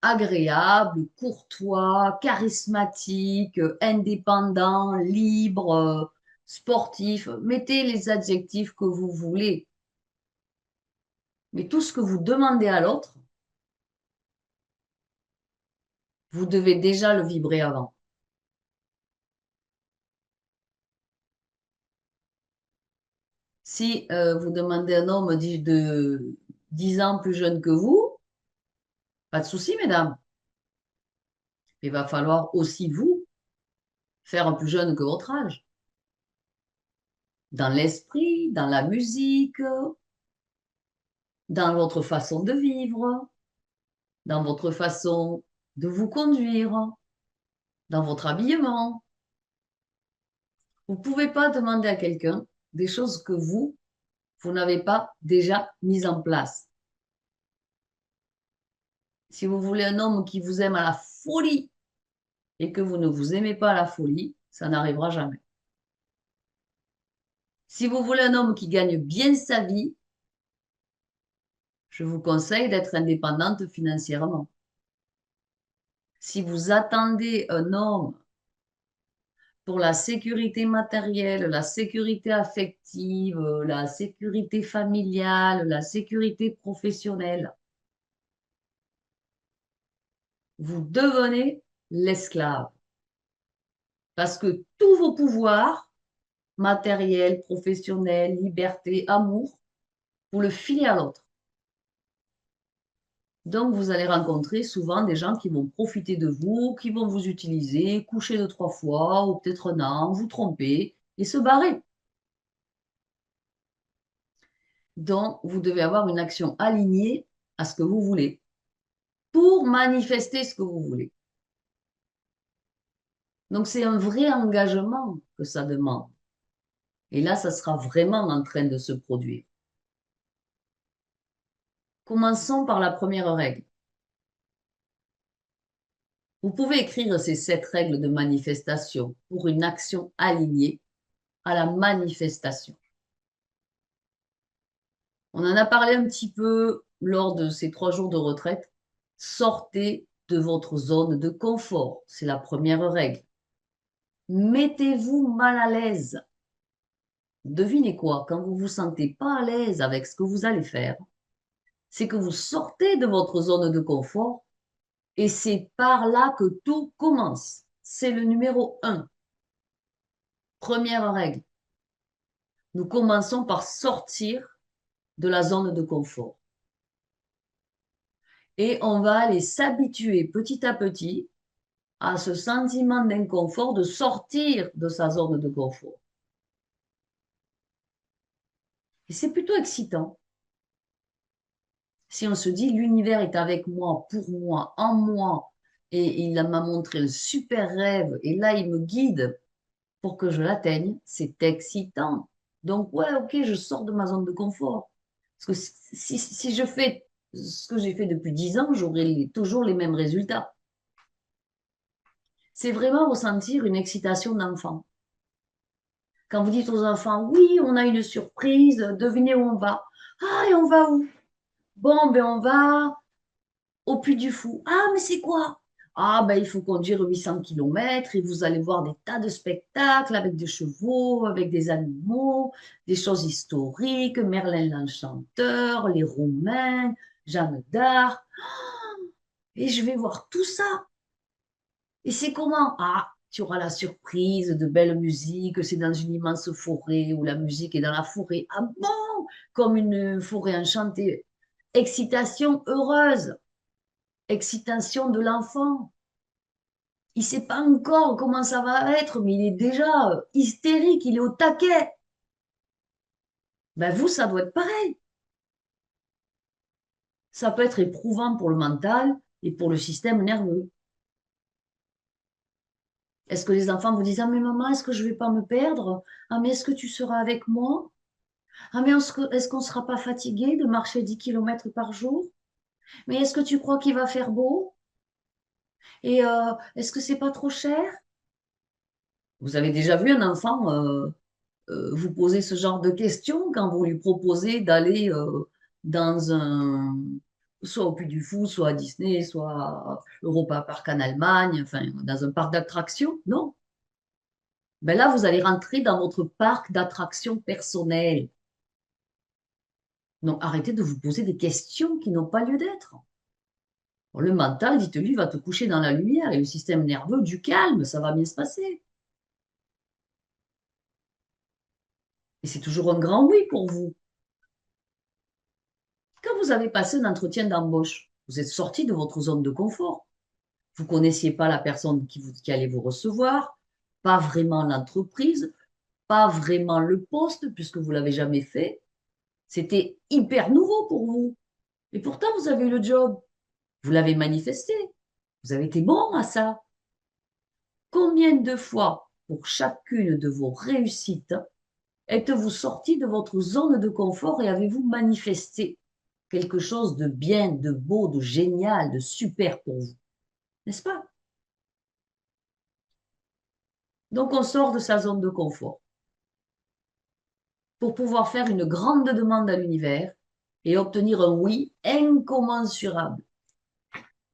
agréable, courtois, charismatique, indépendant, libre, sportif. Mettez les adjectifs que vous voulez. Mais tout ce que vous demandez à l'autre, vous devez déjà le vibrer avant. Si vous demandez à un homme de 10 ans plus jeune que vous, pas de souci, mesdames. Il va falloir aussi, vous, faire plus jeune que votre âge. Dans l'esprit, dans la musique, dans votre façon de vivre, dans votre façon de vous conduire, dans votre habillement. Vous ne pouvez pas demander à quelqu'un des choses que vous n'avez pas déjà mises en place. Si vous voulez un homme qui vous aime à la folie et que vous ne vous aimez pas à la folie, ça n'arrivera jamais. Si vous voulez un homme qui gagne bien sa vie, je vous conseille d'être indépendante financièrement. Si vous attendez un homme pour la sécurité matérielle, la sécurité affective, la sécurité familiale, la sécurité professionnelle, vous devenez l'esclave. Parce que tous vos pouvoirs, matériels, professionnels, liberté, amour, vous le filez à l'autre. Donc, vous allez rencontrer souvent des gens qui vont profiter de vous, qui vont vous utiliser, coucher 2-3 fois, ou peut-être un an, vous tromper et se barrer. Donc, vous devez avoir une action alignée à ce que vous voulez pour manifester ce que vous voulez. Donc, c'est un vrai engagement que ça demande. Et là, ça sera vraiment en train de se produire. Commençons par la première règle. Vous pouvez écrire ces 7 règles de manifestation pour une action alignée à la manifestation. On en a parlé un petit peu lors de ces 3 jours de retraite. Sortez de votre zone de confort. C'est la première règle. Mettez-vous mal à l'aise. Devinez quoi? Quand vous ne vous sentez pas à l'aise avec ce que vous allez faire, c'est que vous sortez de votre zone de confort et c'est par là que tout commence. C'est le numéro 1. Première règle. Nous commençons par sortir de la zone de confort. Et on va aller s'habituer petit à petit à ce sentiment d'inconfort, de sortir de sa zone de confort. Et c'est plutôt excitant. Si on se dit l'univers est avec moi, pour moi, en moi, et il m'a montré un super rêve, et là il me guide pour que je l'atteigne, c'est excitant. Donc ouais, ok, je sors de ma zone de confort. Parce que si je fais ce que j'ai fait depuis 10 ans, j'aurai toujours les mêmes résultats. C'est vraiment ressentir une excitation d'enfant. Quand vous dites aux enfants, oui, on a une surprise, devinez où on va. Ah, et on va où? Bon, ben on va au Puy du Fou. Ah, mais c'est quoi? Ah, ben il faut conduire 800 km et vous allez voir des tas de spectacles avec des chevaux, avec des animaux, des choses historiques, Merlin l'Enchanteur, les Romains, Jeanne d'Arc. Et je vais voir tout ça. Et c'est comment? Ah, tu auras la surprise de belle musique, c'est dans une immense forêt où la musique est dans la forêt. Ah bon? Comme une forêt enchantée. Excitation heureuse. Excitation de l'enfant. Il ne sait pas encore comment ça va être, mais il est déjà hystérique, il est au taquet. Ben vous, ça doit être pareil. Ça peut être éprouvant pour le mental et pour le système nerveux. Est-ce que les enfants vous disent, ah mais maman, est-ce que je ne vais pas me perdre? Ah mais est-ce que tu seras avec moi? Ah mais est-ce qu'on ne sera pas fatigué de marcher 10 km par jour? Mais est-ce que tu crois qu'il va faire beau? Et est-ce que c'est pas trop cher? Vous avez déjà vu un enfant vous poser ce genre de questions quand vous lui proposez d'aller dans soit au Puy du Fou, soit à Disney, soit à Europa Park en Allemagne, enfin, dans un parc d'attractions. Non. Ben là, vous allez rentrer dans votre parc d'attractions personnel. Donc, arrêtez de vous poser des questions qui n'ont pas lieu d'être. Le mental, dites-lui, va te coucher dans la lumière et le système nerveux, du calme, ça va bien se passer. Et c'est toujours un grand oui pour vous. Quand vous avez passé un entretien d'embauche, vous êtes sorti de votre zone de confort. Vous ne connaissiez pas la personne qui allait vous recevoir, pas vraiment l'entreprise, pas vraiment le poste, puisque vous ne l'avez jamais fait. C'était hyper nouveau pour vous. Et pourtant, vous avez eu le job. Vous l'avez manifesté. Vous avez été bon à ça. Combien de fois, pour chacune de vos réussites, êtes-vous sorti de votre zone de confort et avez-vous manifesté quelque chose de bien, de beau, de génial, de super pour vous? N'est-ce pas? Donc, on sort de sa zone de confort pour pouvoir faire une grande demande à l'univers et obtenir un oui incommensurable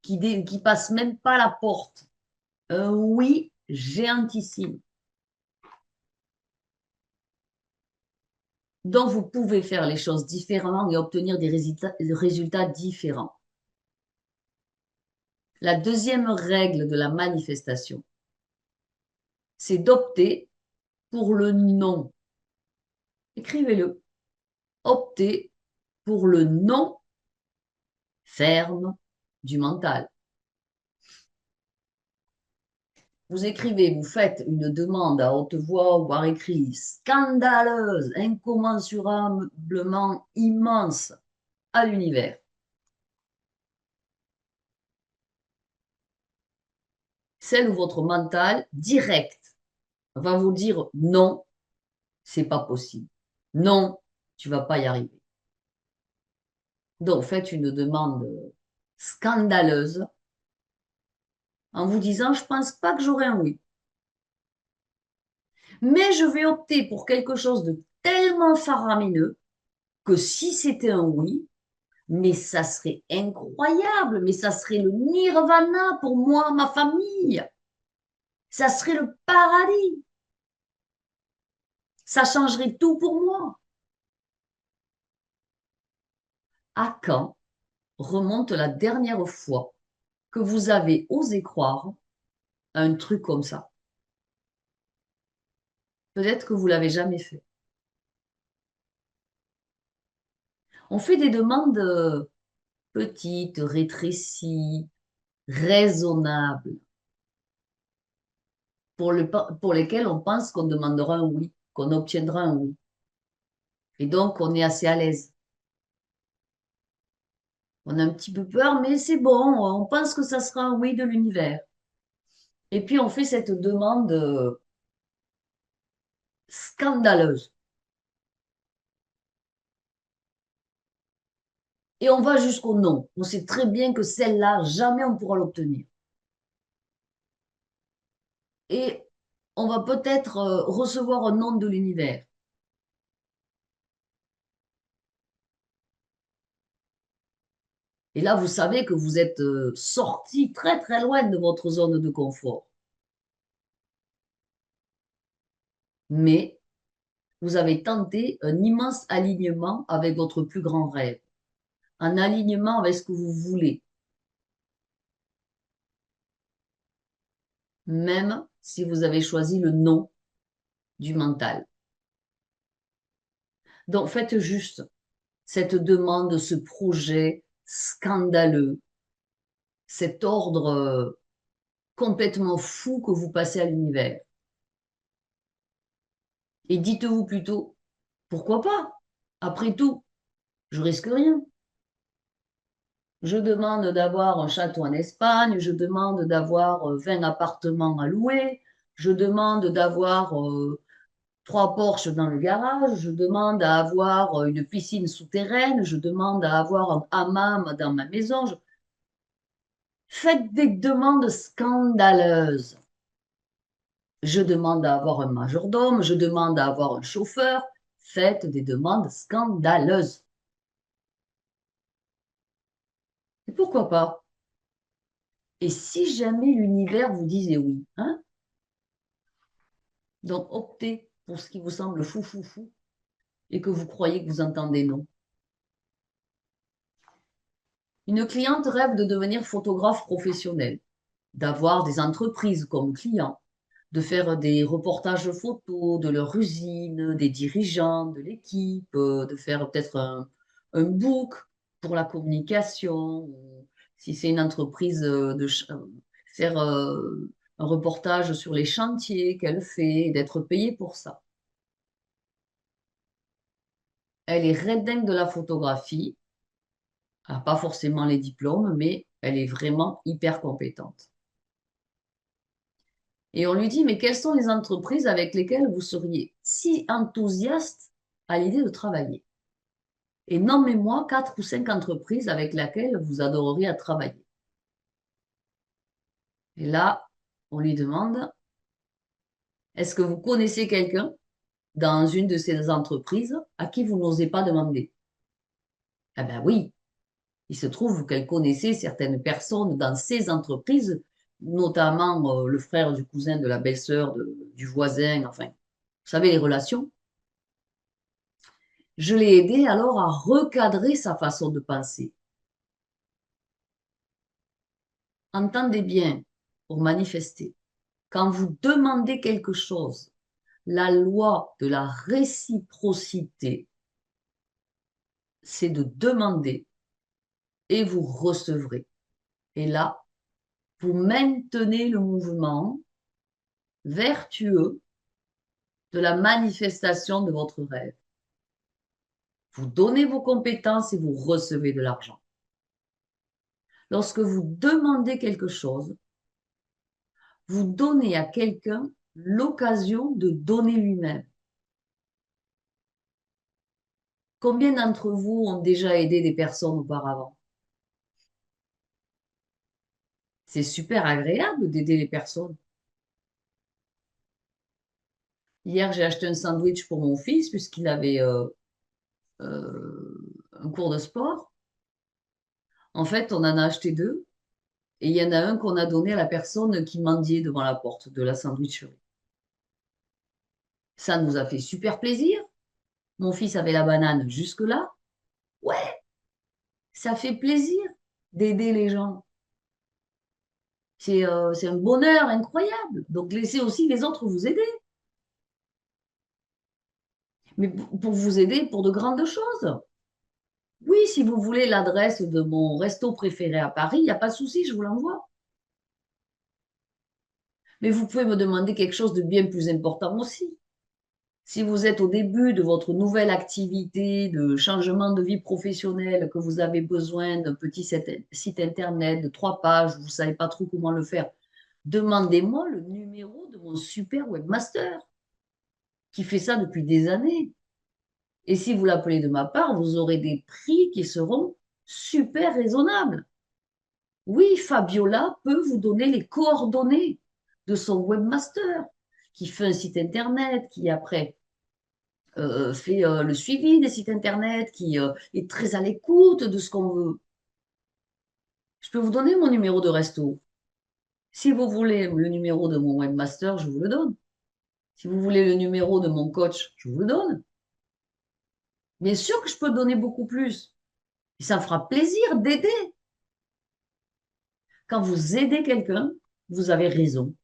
qui passe même pas la porte. Un oui géantissime. Donc, vous pouvez faire les choses différemment et obtenir des résultats différents. La deuxième règle de la manifestation, c'est d'opter pour le non. Écrivez-le. Optez pour le non ferme du mental. Vous écrivez, vous faites une demande à haute voix ou par écrit, scandaleuse, incommensurablement immense à l'univers. Celle où votre mental direct va vous dire non, c'est pas possible. Non, tu vas pas y arriver. Donc, faites une demande scandaleuse en vous disant, je pense pas que j'aurai un oui. Mais je vais opter pour quelque chose de tellement faramineux que si c'était un oui, mais ça serait incroyable, mais ça serait le nirvana pour moi, ma famille. Ça serait le paradis. Ça changerait tout pour moi. À quand remonte la dernière fois que vous avez osé croire à un truc comme ça? Peut-être que vous ne l'avez jamais fait. On fait des demandes petites, rétrécies, raisonnables, pour lesquelles on pense qu'on demandera un oui, qu'on obtiendra un oui. Et donc, on est assez à l'aise. On a un petit peu peur, mais c'est bon, on pense que ça sera un oui de l'univers. Et puis, on fait cette demande scandaleuse. Et on va jusqu'au non. On sait très bien que celle-là, jamais on pourra l'obtenir. Et on va peut-être recevoir un non de l'univers. Et là, vous savez que vous êtes sorti très très loin de votre zone de confort. Mais vous avez tenté un immense alignement avec votre plus grand rêve, un alignement avec ce que vous voulez, même si vous avez choisi le non du mental. Donc faites juste cette demande, ce projet scandaleux, cet ordre complètement fou que vous passez à l'univers. Et dites-vous plutôt, pourquoi pas? Après tout, je risque rien. Je demande d'avoir un château en Espagne, je demande d'avoir 20 appartements à louer, je demande d'avoir 3 Porsche dans le garage, je demande à avoir une piscine souterraine, je demande à avoir un hammam dans ma maison. Faites des demandes scandaleuses. Je demande à avoir un majordome, je demande à avoir un chauffeur. Faites des demandes scandaleuses. Et pourquoi pas? Et si jamais l'univers vous disait oui, hein? Donc optez pour ce qui vous semble fou, fou, fou, et que vous croyez que vous entendez non. Une cliente rêve de devenir photographe professionnel, d'avoir des entreprises comme clients, de faire des reportages photos de leur usine, des dirigeants, de l'équipe, de faire peut-être un book pour la communication, ou si c'est une entreprise, faire un reportage sur les chantiers qu'elle fait, d'être payée pour ça. Elle est red dingue de la photographie, elle n'a pas forcément les diplômes, mais elle est vraiment hyper compétente. Et on lui dit, mais quelles sont les entreprises avec lesquelles vous seriez si enthousiaste à l'idée de travailler? Et nommez-moi 4 ou 5 entreprises avec lesquelles vous adoreriez à travailler. Et là, on lui demande, est-ce que vous connaissez quelqu'un dans une de ces entreprises à qui vous n'osez pas demander? Eh bien oui, il se trouve qu'elle connaissait certaines personnes dans ces entreprises, notamment le frère du cousin de la belle-sœur du voisin, enfin, vous savez, les relations. Je l'ai aidé alors à recadrer sa façon de penser. Entendez bien, pour manifester, quand vous demandez quelque chose, la loi de la réciprocité, c'est de demander et vous recevrez. Et là, vous maintenez le mouvement vertueux de la manifestation de votre rêve. Vous donnez vos compétences et vous recevez de l'argent. Lorsque vous demandez quelque chose, vous donnez à quelqu'un l'occasion de donner lui-même. Combien d'entre vous ont déjà aidé des personnes auparavant? C'est super agréable d'aider les personnes. Hier, j'ai acheté un sandwich pour mon fils puisqu'il avait un cours de sport. En fait, on en a acheté 2 et il y en a un qu'on a donné à la personne qui mendiait devant la porte de la sandwicherie. Ça nous a fait super plaisir. Mon fils avait la banane jusque-là. Ouais, ça fait plaisir d'aider les gens. C'est un bonheur incroyable. Donc, laissez aussi les autres vous aider. Mais pour vous aider pour de grandes choses. Oui, si vous voulez l'adresse de mon resto préféré à Paris, il n'y a pas de souci, je vous l'envoie. Mais vous pouvez me demander quelque chose de bien plus important aussi. Si vous êtes au début de votre nouvelle activité de changement de vie professionnelle, que vous avez besoin d'un petit site internet de 3 pages, vous ne savez pas trop comment le faire, demandez-moi le numéro de mon super webmaster qui fait ça depuis des années. Et si vous l'appelez de ma part, vous aurez des prix qui seront super raisonnables. Oui, Fabiola peut vous donner les coordonnées de son webmaster qui fait un site internet, qui après fait le suivi des sites internet, qui est très à l'écoute de ce qu'on veut. Je peux vous donner mon numéro de resto. Si vous voulez le numéro de mon webmaster, je vous le donne. Si vous voulez le numéro de mon coach, je vous le donne. Bien sûr que je peux donner beaucoup plus. Et ça me fera plaisir d'aider. Quand vous aidez quelqu'un, vous avez raison.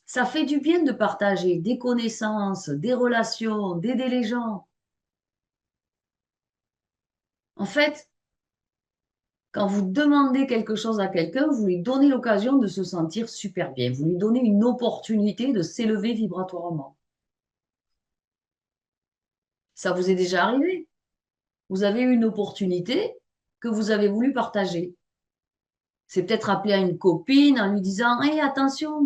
Ça fait du bien de partager des connaissances, des relations, d'aider les gens. En fait, quand vous demandez quelque chose à quelqu'un, vous lui donnez l'occasion de se sentir super bien. Vous lui donnez une opportunité de s'élever vibratoirement. Ça vous est déjà arrivé? Vous avez eu une opportunité que vous avez voulu partager. C'est peut-être appeler à une copine en lui disant, hey, attention,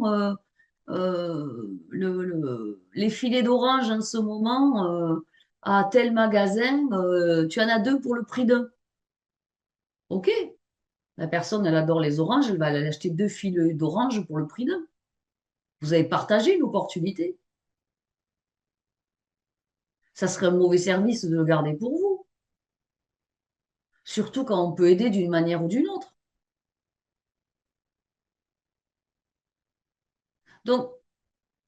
les filets d'orange en ce moment à tel magasin, tu en as 2 pour le prix d'un. OK, la personne, elle adore les oranges, elle va aller acheter 2 filets d'orange pour le prix d'un. Vous avez partagé une opportunité. Ça serait un mauvais service de le garder pour vous. Surtout quand on peut aider d'une manière ou d'une autre. Donc,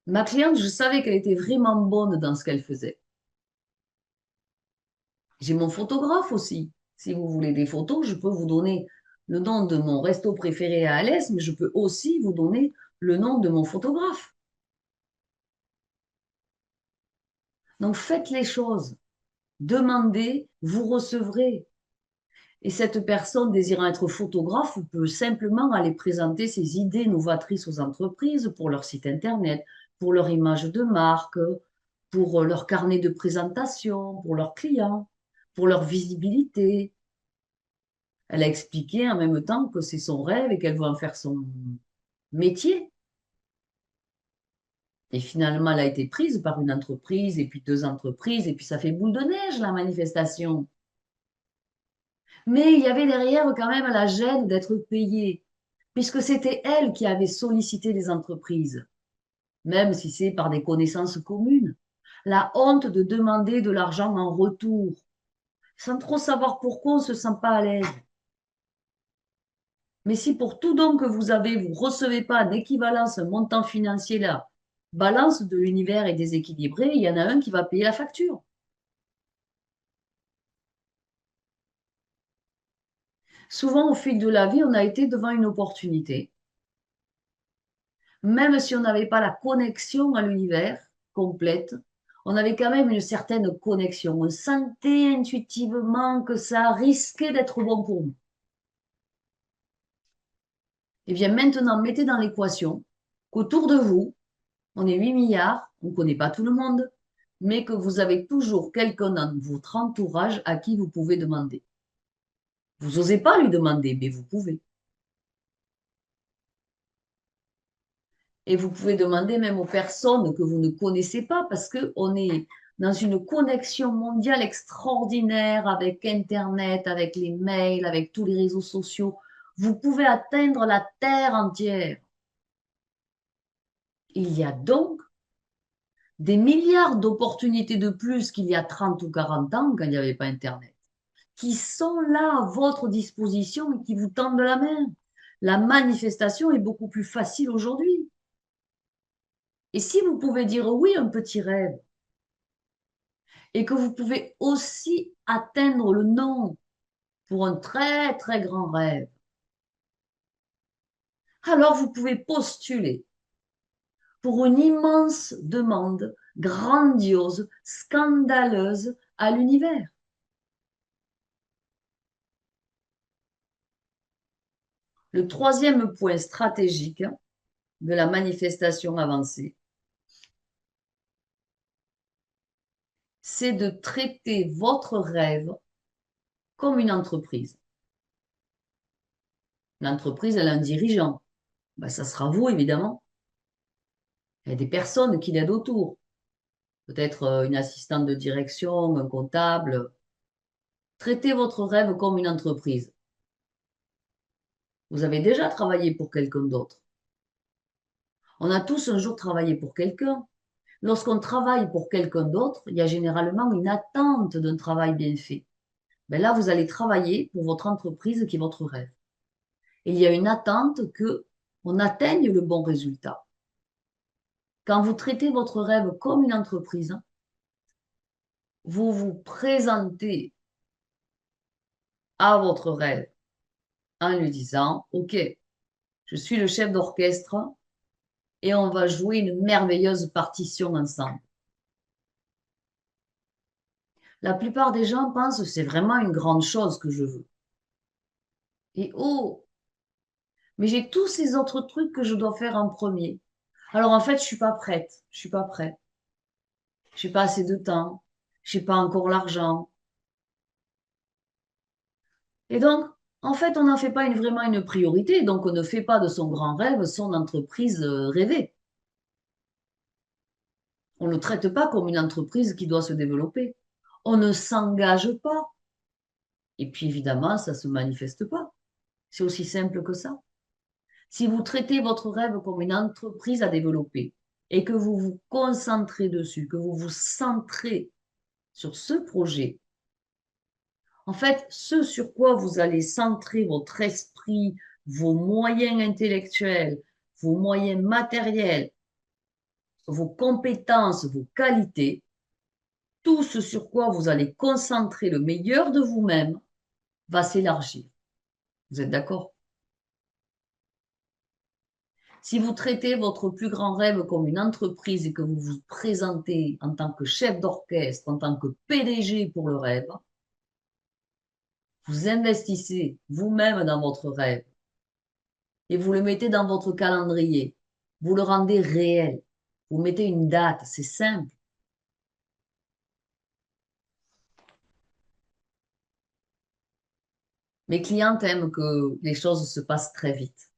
ma cliente, je savais qu'elle était vraiment bonne dans ce qu'elle faisait. J'ai mon photographe aussi. Si vous voulez des photos, je peux vous donner le nom de mon resto préféré à Alès, mais je peux aussi vous donner le nom de mon photographe. Donc, faites les choses. Demandez, vous recevrez. Et cette personne désirant être photographe peut simplement aller présenter ses idées novatrices aux entreprises pour leur site Internet, pour leur image de marque, pour leur carnet de présentation, pour leurs clients, pour leur visibilité. Elle a expliqué en même temps que c'est son rêve et qu'elle veut en faire son métier. Et finalement, elle a été prise par une entreprise, et puis 2 entreprises, et puis ça fait boule de neige, la manifestation. Mais il y avait derrière quand même la gêne d'être payée, puisque c'était elle qui avait sollicité les entreprises, même si c'est par des connaissances communes. La honte de demander de l'argent en retour, sans trop savoir pourquoi on ne se sent pas à l'aise. Mais si pour tout don que vous avez, vous ne recevez pas en équivalence un montant financier là, balance de l'univers est déséquilibrée, il y en a un qui va payer la facture. Souvent, au fil de la vie, on a été devant une opportunité. Même si on n'avait pas la connexion à l'univers complète, on avait quand même une certaine connexion. On sentait intuitivement que ça risquait d'être bon pour nous. Et bien maintenant, mettez dans l'équation qu'autour de vous, on est 8 milliards, on ne connaît pas tout le monde, mais que vous avez toujours quelqu'un dans votre entourage à qui vous pouvez demander. Vous n'osez pas lui demander, mais vous pouvez. Et vous pouvez demander même aux personnes que vous ne connaissez pas parce qu'on est dans une connexion mondiale extraordinaire avec Internet, avec les mails, avec tous les réseaux sociaux. Vous pouvez atteindre la Terre entière. Il y a donc des milliards d'opportunités de plus qu'il y a 30 ou 40 ans quand il n'y avait pas Internet, qui sont là à votre disposition et qui vous tendent la main. La manifestation est beaucoup plus facile aujourd'hui. Et si vous pouvez dire oui à un petit rêve, et que vous pouvez aussi atteindre le non pour un très, très grand rêve, alors vous pouvez postuler pour une immense demande, grandiose, scandaleuse à l'univers. Le troisième point stratégique de la manifestation avancée, c'est de traiter votre rêve comme une entreprise. L'entreprise, elle a un dirigeant. Ben, ça sera vous, évidemment. Il y a des personnes qui l'aident autour. Peut-être une assistante de direction, un comptable. Traitez votre rêve comme une entreprise. Vous avez déjà travaillé pour quelqu'un d'autre. On a tous un jour travaillé pour quelqu'un. Lorsqu'on travaille pour quelqu'un d'autre, il y a généralement une attente d'un travail bien fait. Ben là, vous allez travailler pour votre entreprise qui est votre rêve. Et il y a une attente qu'on atteigne le bon résultat. Quand vous traitez votre rêve comme une entreprise, vous vous présentez à votre rêve en lui disant, OK, je suis le chef d'orchestre et on va jouer une merveilleuse partition ensemble. La plupart des gens pensent que c'est vraiment une grande chose que je veux. Et oh, mais j'ai tous ces autres trucs que je dois faire en premier. Alors en fait, je suis pas prête, je suis pas prêt. Je n'ai pas assez de temps, je n'ai pas encore l'argent. Et donc, en fait, on n'en fait pas vraiment une priorité, donc on ne fait pas de son grand rêve son entreprise rêvée. On ne le traite pas comme une entreprise qui doit se développer. On ne s'engage pas. Et puis évidemment, ça ne se manifeste pas. C'est aussi simple que ça. Si vous traitez votre rêve comme une entreprise à développer et que vous vous concentrez dessus, que vous vous centrez sur ce projet, En fait, ce sur quoi vous allez centrer votre esprit, vos moyens intellectuels, vos moyens matériels, vos compétences, vos qualités, tout ce sur quoi vous allez concentrer le meilleur de vous-même va s'élargir. Vous êtes d'accord? Si vous traitez votre plus grand rêve comme une entreprise et que vous vous présentez en tant que chef d'orchestre, en tant que PDG pour le rêve, vous investissez vous-même dans votre rêve et vous le mettez dans votre calendrier. Vous le rendez réel. Vous mettez une date, c'est simple. Mes clientes aiment que les choses se passent très vite.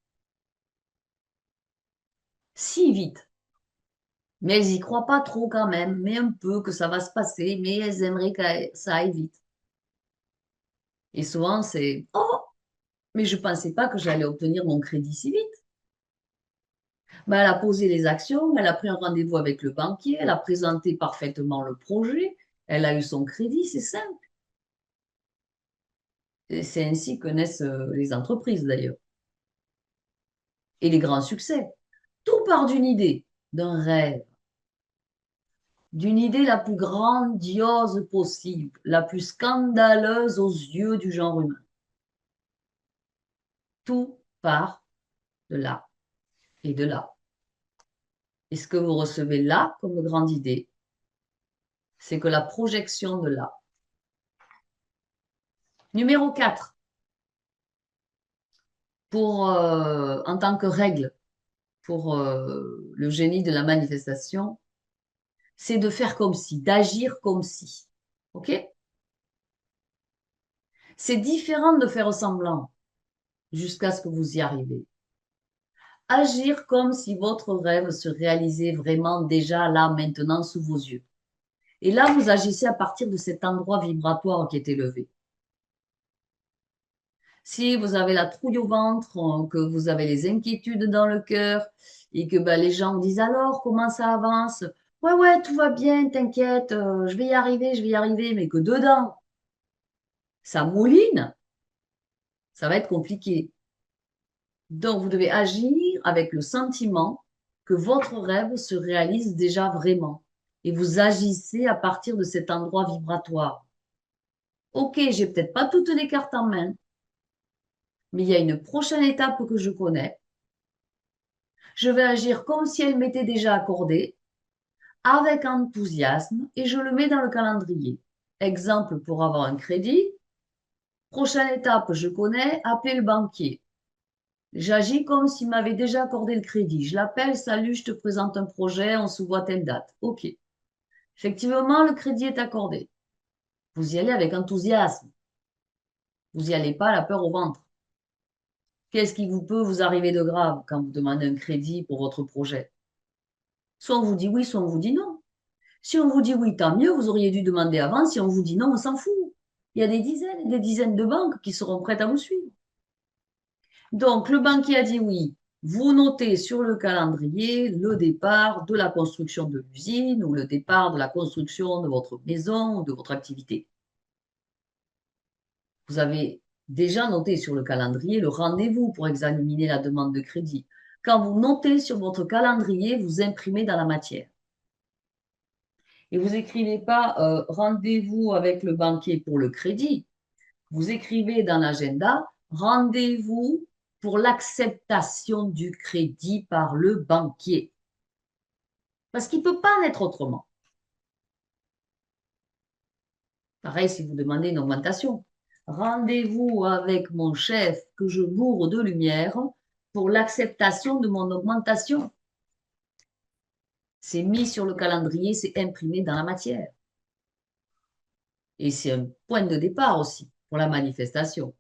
Si vite. Mais elles n'y croient pas trop quand même, mais un peu que ça va se passer, mais elles aimeraient que ça aille vite. Et souvent, c'est « Oh, mais je ne pensais pas que j'allais obtenir mon crédit si vite. » Ben, elle a posé les actions, elle a pris un rendez-vous avec le banquier, elle a présenté parfaitement le projet, elle a eu son crédit, c'est simple. Et c'est ainsi que naissent les entreprises d'ailleurs. Et les grands succès. Tout part d'une idée, d'un rêve, d'une idée la plus grandiose possible, la plus scandaleuse aux yeux du genre humain. Tout part de là et de là. Et ce que vous recevez là comme grande idée, c'est que la projection de là. Numéro 4, en tant que règle pour le génie de la manifestation, c'est de faire comme si, d'agir comme si. OK? C'est différent de faire semblant jusqu'à ce que vous y arrivez. Agir comme si votre rêve se réalisait vraiment déjà là, maintenant, sous vos yeux. Et là, vous agissez à partir de cet endroit vibratoire qui est élevé. Si vous avez la trouille au ventre, que vous avez les inquiétudes dans le cœur et que les gens vous disent alors comment ça avance? Ouais, ouais, tout va bien, t'inquiète, je vais y arriver, mais que dedans, ça mouline, ça va être compliqué. Donc, vous devez agir avec le sentiment que votre rêve se réalise déjà vraiment et vous agissez à partir de cet endroit vibratoire. Ok, j'ai peut-être pas toutes les cartes en main, mais il y a une prochaine étape que je connais. Je vais agir comme si elle m'était déjà accordée, avec enthousiasme, et je le mets dans le calendrier. Exemple pour avoir un crédit. Prochaine étape, je connais, appeler le banquier. J'agis comme s'il m'avait déjà accordé le crédit. Je l'appelle, salut, je te présente un projet, on se voit telle date. OK. Effectivement, le crédit est accordé. Vous y allez avec enthousiasme. Vous n'y allez pas à la peur au ventre. Qu'est-ce qui vous peut vous arriver de grave quand vous demandez un crédit pour votre projet? Soit on vous dit oui, soit on vous dit non. Si on vous dit oui, tant mieux, vous auriez dû demander avant. Si on vous dit non, on s'en fout. Il y a des dizaines et des dizaines de banques qui seront prêtes à vous suivre. Donc, le banquier a dit oui. Vous notez sur le calendrier le départ de la construction de l'usine ou le départ de la construction de votre maison ou de votre activité. Vous avez déjà noté sur le calendrier le rendez-vous pour examiner la demande de crédit. Quand vous notez sur votre calendrier, vous imprimez dans la matière. Et vous n'écrivez pas rendez-vous avec le banquier pour le crédit. Vous écrivez dans l'agenda rendez-vous pour l'acceptation du crédit par le banquier. Parce qu'il ne peut pas en être autrement. Pareil si vous demandez une augmentation. Rendez-vous avec mon chef que je bourre de lumière pour l'acceptation de mon augmentation. C'est mis sur le calendrier, c'est imprimé dans la matière. Et c'est un point de départ aussi pour la manifestation.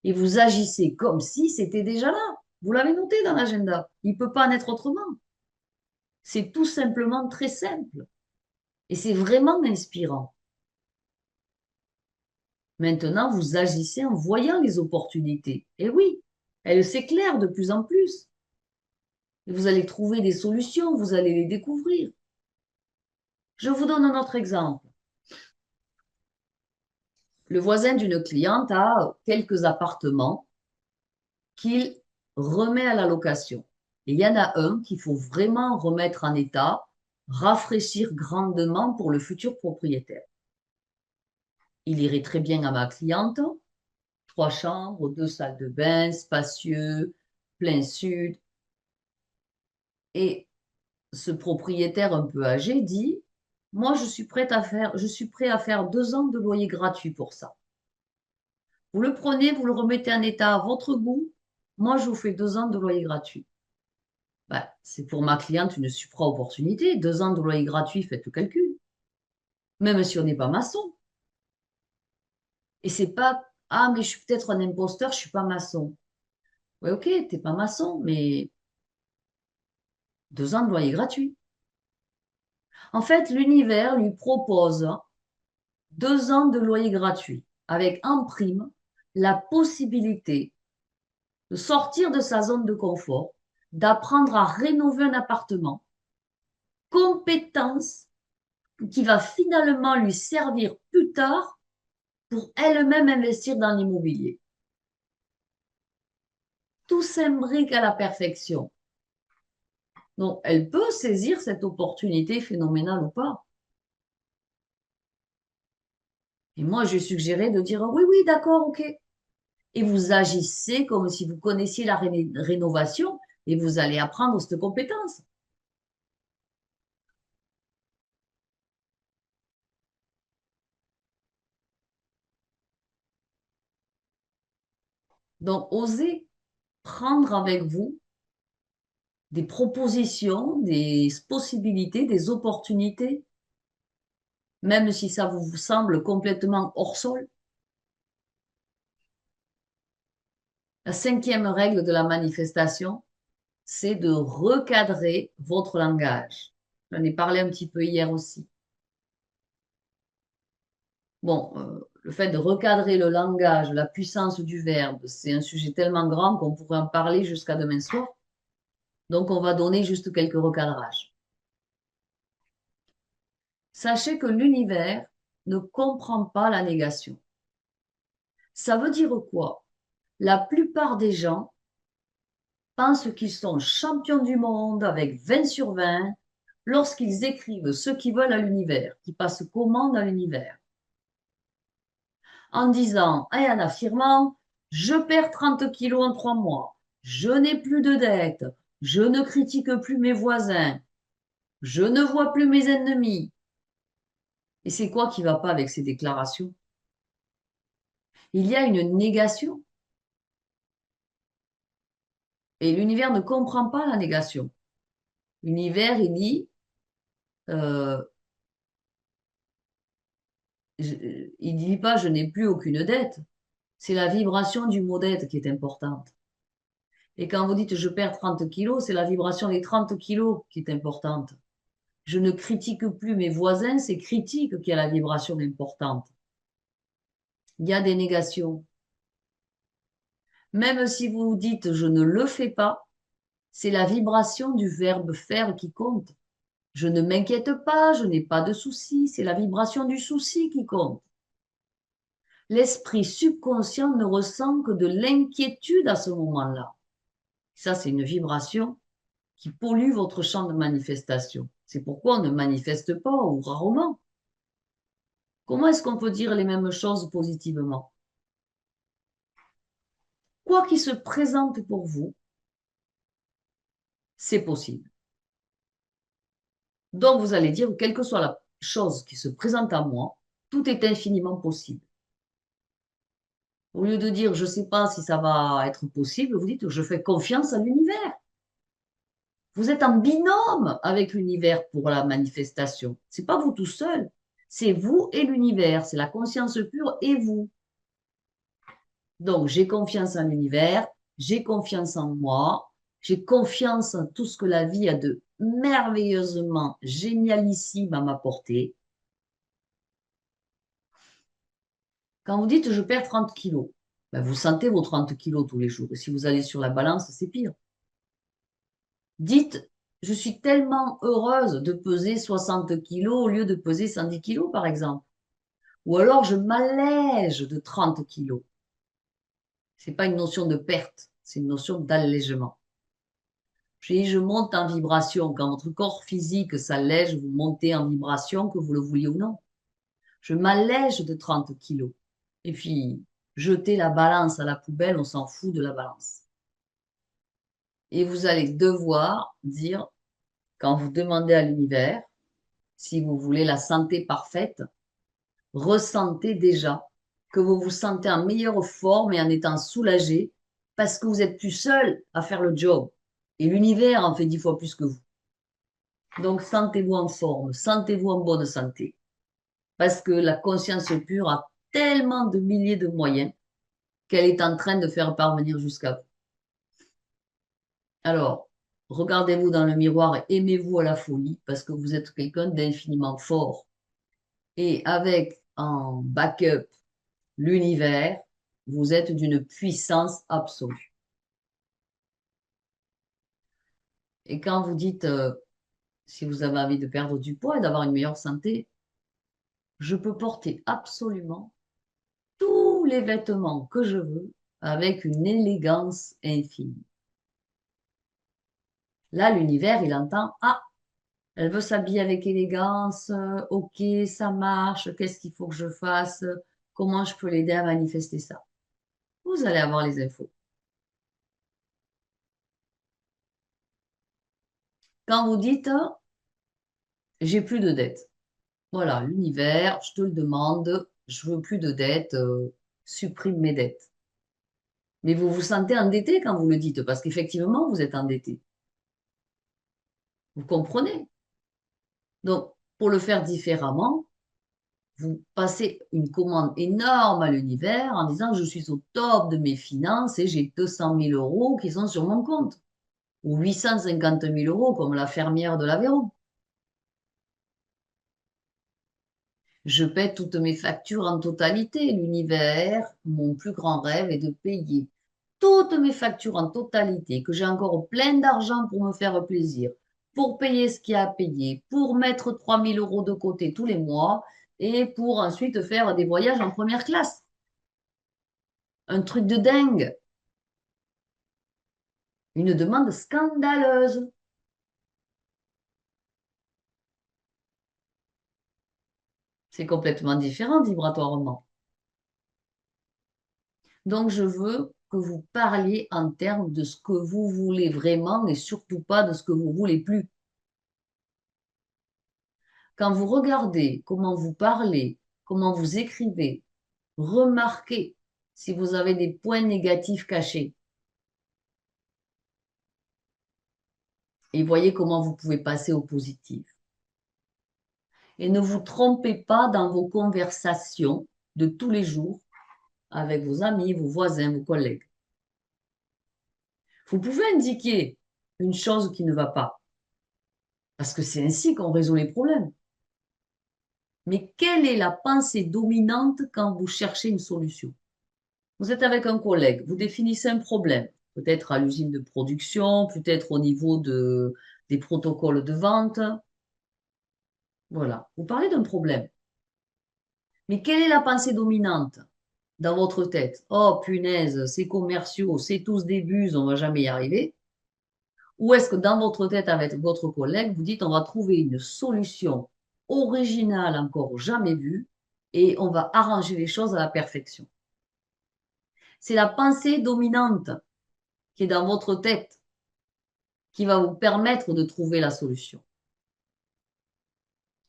Et vous agissez comme si c'était déjà là. Vous l'avez noté dans l'agenda. Il ne peut pas en être autrement. C'est tout simplement très simple. Et c'est vraiment inspirant. Maintenant, vous agissez en voyant les opportunités. Et oui, elles s'éclairent de plus en plus. Et vous allez trouver des solutions, vous allez les découvrir. Je vous donne un autre exemple. le voisin d'une cliente a quelques appartements qu'il remet à la location. Et il y en a un qu'il faut vraiment remettre en état, rafraîchir grandement pour le futur propriétaire. Il irait très bien à ma cliente, 3 chambres, 2 salles de bain, spacieux, plein sud. Et ce propriétaire un peu âgé dit, moi je suis prêt à faire 2 ans de loyer gratuit pour ça. Vous le prenez, vous le remettez en état à votre goût. Moi, je vous fais 2 ans de loyer gratuit. Ben, c'est pour ma cliente une super opportunité. 2 ans de loyer gratuit, faites le calcul. Même si on n'est pas maçon. Et c'est pas, ah, mais je suis peut-être un imposteur, je suis pas maçon. Oui, ok, t'es pas maçon, mais 2 ans de loyer gratuit. En fait, l'univers lui propose 2 ans de loyer gratuit avec en prime la possibilité de sortir de sa zone de confort, d'apprendre à rénover un appartement, compétence qui va finalement lui servir plus tard pour elle-même investir dans l'immobilier. Tout s'imbrique à la perfection. Donc, elle peut saisir cette opportunité phénoménale ou pas. Et moi, je suggérais de dire oui, oui, d'accord, ok. Et vous agissez comme si vous connaissiez la rénovation et vous allez apprendre cette compétence. Donc, osez prendre avec vous des propositions, des possibilités, des opportunités, même si ça vous semble complètement hors sol. La 5e règle de la manifestation, c'est de recadrer votre langage. J'en ai parlé un petit peu hier aussi. Bon, le fait de recadrer le langage, la puissance du verbe, c'est un sujet tellement grand qu'on pourrait en parler jusqu'à demain soir. Donc, on va donner juste quelques recadrages. Sachez que l'univers ne comprend pas la négation. Ça veut dire quoi? La plupart des gens pensent qu'ils sont champions du monde avec 20 sur 20 lorsqu'ils écrivent ce qu'ils veulent à l'univers, qui passent commande à l'univers. En disant et en affirmant « Je perds 30 kilos en 3 mois, je n'ai plus de dettes, je ne critique plus mes voisins, je ne vois plus mes ennemis. » Et c'est quoi qui ne va pas avec ces déclarations? Il y a une négation. Et l'univers ne comprend pas la négation. L'univers, il dit, il dit pas je n'ai plus aucune dette. C'est la vibration du mot dette qui est importante. Et quand vous dites je perds 30 kilos, c'est la vibration des 30 kilos qui est importante. Je ne critique plus mes voisins, c'est critique qui a la vibration importante. Il y a des négations. Même si vous dites je ne le fais pas, c'est la vibration du verbe faire qui compte. Je ne m'inquiète pas, je n'ai pas de soucis, c'est la vibration du souci qui compte. L'esprit subconscient ne ressent que de l'inquiétude à ce moment-là. Ça, c'est une vibration qui pollue votre champ de manifestation. C'est pourquoi on ne manifeste pas ou rarement. Comment est-ce qu'on peut dire les mêmes choses positivement? Quoi qu'il se présente pour vous, c'est possible. Donc, vous allez dire, quelle que soit la chose qui se présente à moi, tout est infiniment possible. Au lieu de dire, je ne sais pas si ça va être possible, vous dites, je fais confiance à l'univers. Vous êtes en binôme avec l'univers pour la manifestation. Ce n'est pas vous tout seul, c'est vous et l'univers, c'est la conscience pure et vous. Donc, j'ai confiance en l'univers, j'ai confiance en moi, j'ai confiance en tout ce que la vie a de merveilleusement génialissime à m'apporter. Quand vous dites je perds 30 kilos, ben vous sentez vos 30 kilos tous les jours. Et si vous allez sur la balance, c'est pire. Dites je suis tellement heureuse de peser 60 kilos au lieu de peser 110 kilos, par exemple. Ou alors, je m'allège de 30 kilos. Ce n'est pas une notion de perte, c'est une notion d'allègement. Je monte en vibration. Quand votre corps physique s'allège, vous montez en vibration, que vous le vouliez ou non. Je m'allège de 30 kilos. Et puis, jeter la balance à la poubelle, on s'en fout de la balance. Et vous allez devoir dire, quand vous demandez à l'univers, si vous voulez la santé parfaite, ressentez déjà que vous vous sentez en meilleure forme et en étant soulagé parce que vous n'êtes plus seul à faire le job. Et l'univers en fait 10 fois plus que vous. Donc, sentez-vous en forme, sentez-vous en bonne santé. Parce que la conscience pure a tellement de milliers de moyens qu'elle est en train de faire parvenir jusqu'à vous. Alors, regardez-vous dans le miroir et aimez-vous à la folie parce que vous êtes quelqu'un d'infiniment fort. Et avec en backup l'univers, vous êtes d'une puissance absolue. Et quand vous dites, si vous avez envie de perdre du poids et d'avoir une meilleure santé, je peux porter absolument tous les vêtements que je veux avec une élégance infinie. Là, l'univers, il entend, ah, elle veut s'habiller avec élégance, ok, ça marche, qu'est-ce qu'il faut que je fasse, comment je peux l'aider à manifester ça. Vous allez avoir les infos. Quand vous dites, j'ai plus de dettes, voilà, l'univers, je te le demande, je veux plus de dettes, supprime mes dettes. Mais vous vous sentez endetté quand vous le dites, parce qu'effectivement, vous êtes endetté. Vous comprenez? Donc, pour le faire différemment, vous passez une commande énorme à l'univers en disant je suis au top de mes finances et j'ai 200 000 euros qui sont sur mon compte. Ou 850 000 euros comme la fermière de l'Aveyron. Je paie toutes mes factures en totalité. L'univers, mon plus grand rêve est de payer toutes mes factures en totalité, que j'ai encore plein d'argent pour me faire plaisir, pour payer ce qu'il y a à payer, pour mettre 3 000 euros de côté tous les mois et pour ensuite faire des voyages en première classe. Un truc de dingue. Une demande scandaleuse. C'est complètement différent vibratoirement. Donc, je veux que vous parliez en termes de ce que vous voulez vraiment et surtout pas de ce que vous voulez plus. Quand vous regardez comment vous parlez, comment vous écrivez, remarquez si vous avez des points négatifs cachés. Et voyez comment vous pouvez passer au positif. Et ne vous trompez pas dans vos conversations de tous les jours avec vos amis, vos voisins, vos collègues. Vous pouvez indiquer une chose qui ne va pas, parce que c'est ainsi qu'on résout les problèmes. Mais quelle est la pensée dominante quand vous cherchez une solution? Vous êtes avec un collègue, vous définissez un problème, peut-être à l'usine de production, peut-être au niveau des protocoles de vente. Voilà, vous parlez d'un problème. Mais quelle est la pensée dominante dans votre tête? Oh punaise, ces commerciaux, c'est tous des buses, on ne va jamais y arriver. Ou est-ce que dans votre tête avec votre collègue, vous dites on va trouver une solution originale encore jamais vue et on va arranger les choses à la perfection? C'est la pensée dominante qui est dans votre tête qui va vous permettre de trouver la solution.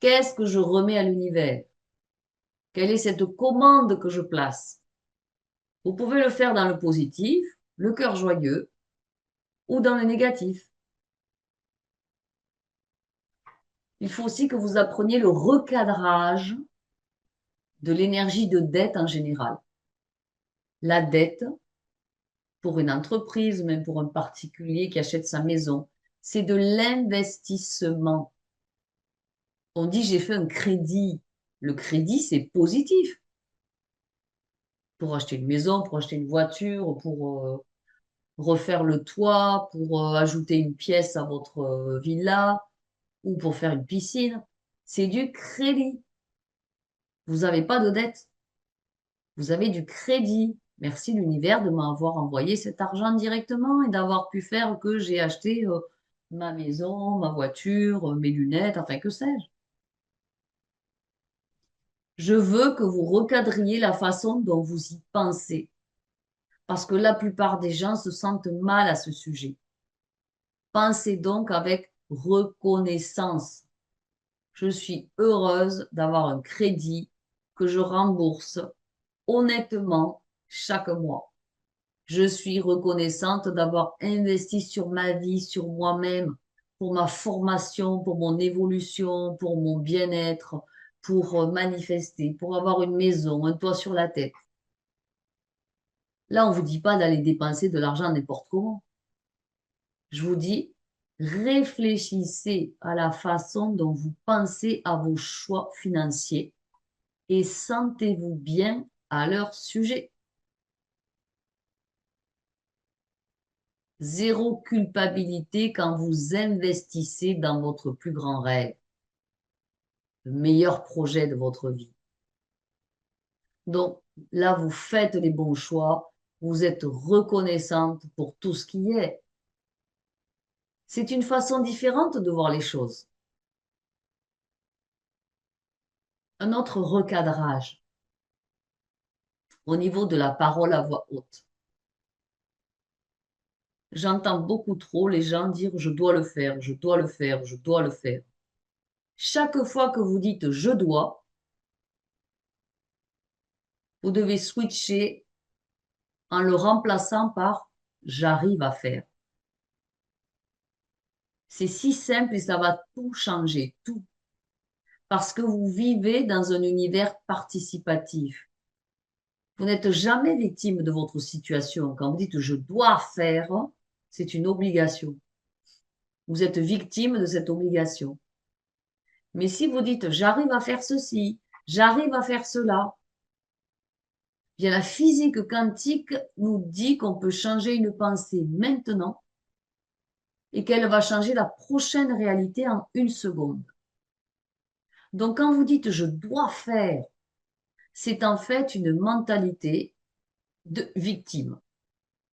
Qu'est-ce que je remets à l'univers? Quelle est cette commande que je place? Vous pouvez le faire dans le positif, le cœur joyeux, ou dans le négatif. Il faut aussi que vous appreniez le recadrage de l'énergie de dette en général. La dette, pour une entreprise, même pour un particulier qui achète sa maison, c'est de l'investissement. On dit j'ai fait un crédit. Le crédit, c'est positif. Pour acheter une maison, pour acheter une voiture, pour refaire le toit, pour ajouter une pièce à votre villa ou pour faire une piscine. C'est du crédit. Vous n'avez pas de dette. Vous avez du crédit. Merci l'univers de m'avoir envoyé cet argent directement et d'avoir pu faire que j'ai acheté ma maison, ma voiture, mes lunettes, enfin que sais-je. Je veux que vous recadriez la façon dont vous y pensez, parce que la plupart des gens se sentent mal à ce sujet. Pensez donc avec reconnaissance. Je suis heureuse d'avoir un crédit que je rembourse honnêtement chaque mois. Je suis reconnaissante d'avoir investi sur ma vie, sur moi-même, pour ma formation, pour mon évolution, pour mon bien-être, pour manifester, pour avoir une maison, un toit sur la tête. Là, on ne vous dit pas d'aller dépenser de l'argent n'importe comment. Je vous dis, réfléchissez à la façon dont vous pensez à vos choix financiers et sentez-vous bien à leur sujet. Zéro culpabilité quand vous investissez dans votre plus grand rêve, le meilleur projet de votre vie. Donc là, vous faites les bons choix, vous êtes reconnaissante pour tout ce qui est. C'est une façon différente de voir les choses. Un autre recadrage au niveau de la parole à voix haute. J'entends beaucoup trop les gens dire je dois le faire, je dois le faire, je dois le faire. Chaque fois que vous dites je dois, vous devez switcher en le remplaçant par j'arrive à faire. C'est si simple et ça va tout changer, tout. Parce que vous vivez dans un univers participatif. Vous n'êtes jamais victime de votre situation. Quand vous dites je dois faire, c'est une obligation. Vous êtes victime de cette obligation. Mais si vous dites j'arrive à faire ceci, j'arrive à faire cela, bien la physique quantique nous dit qu'on peut changer une pensée maintenant et qu'elle va changer la prochaine réalité en une seconde. Donc quand vous dites je dois faire, c'est en fait une mentalité de victime.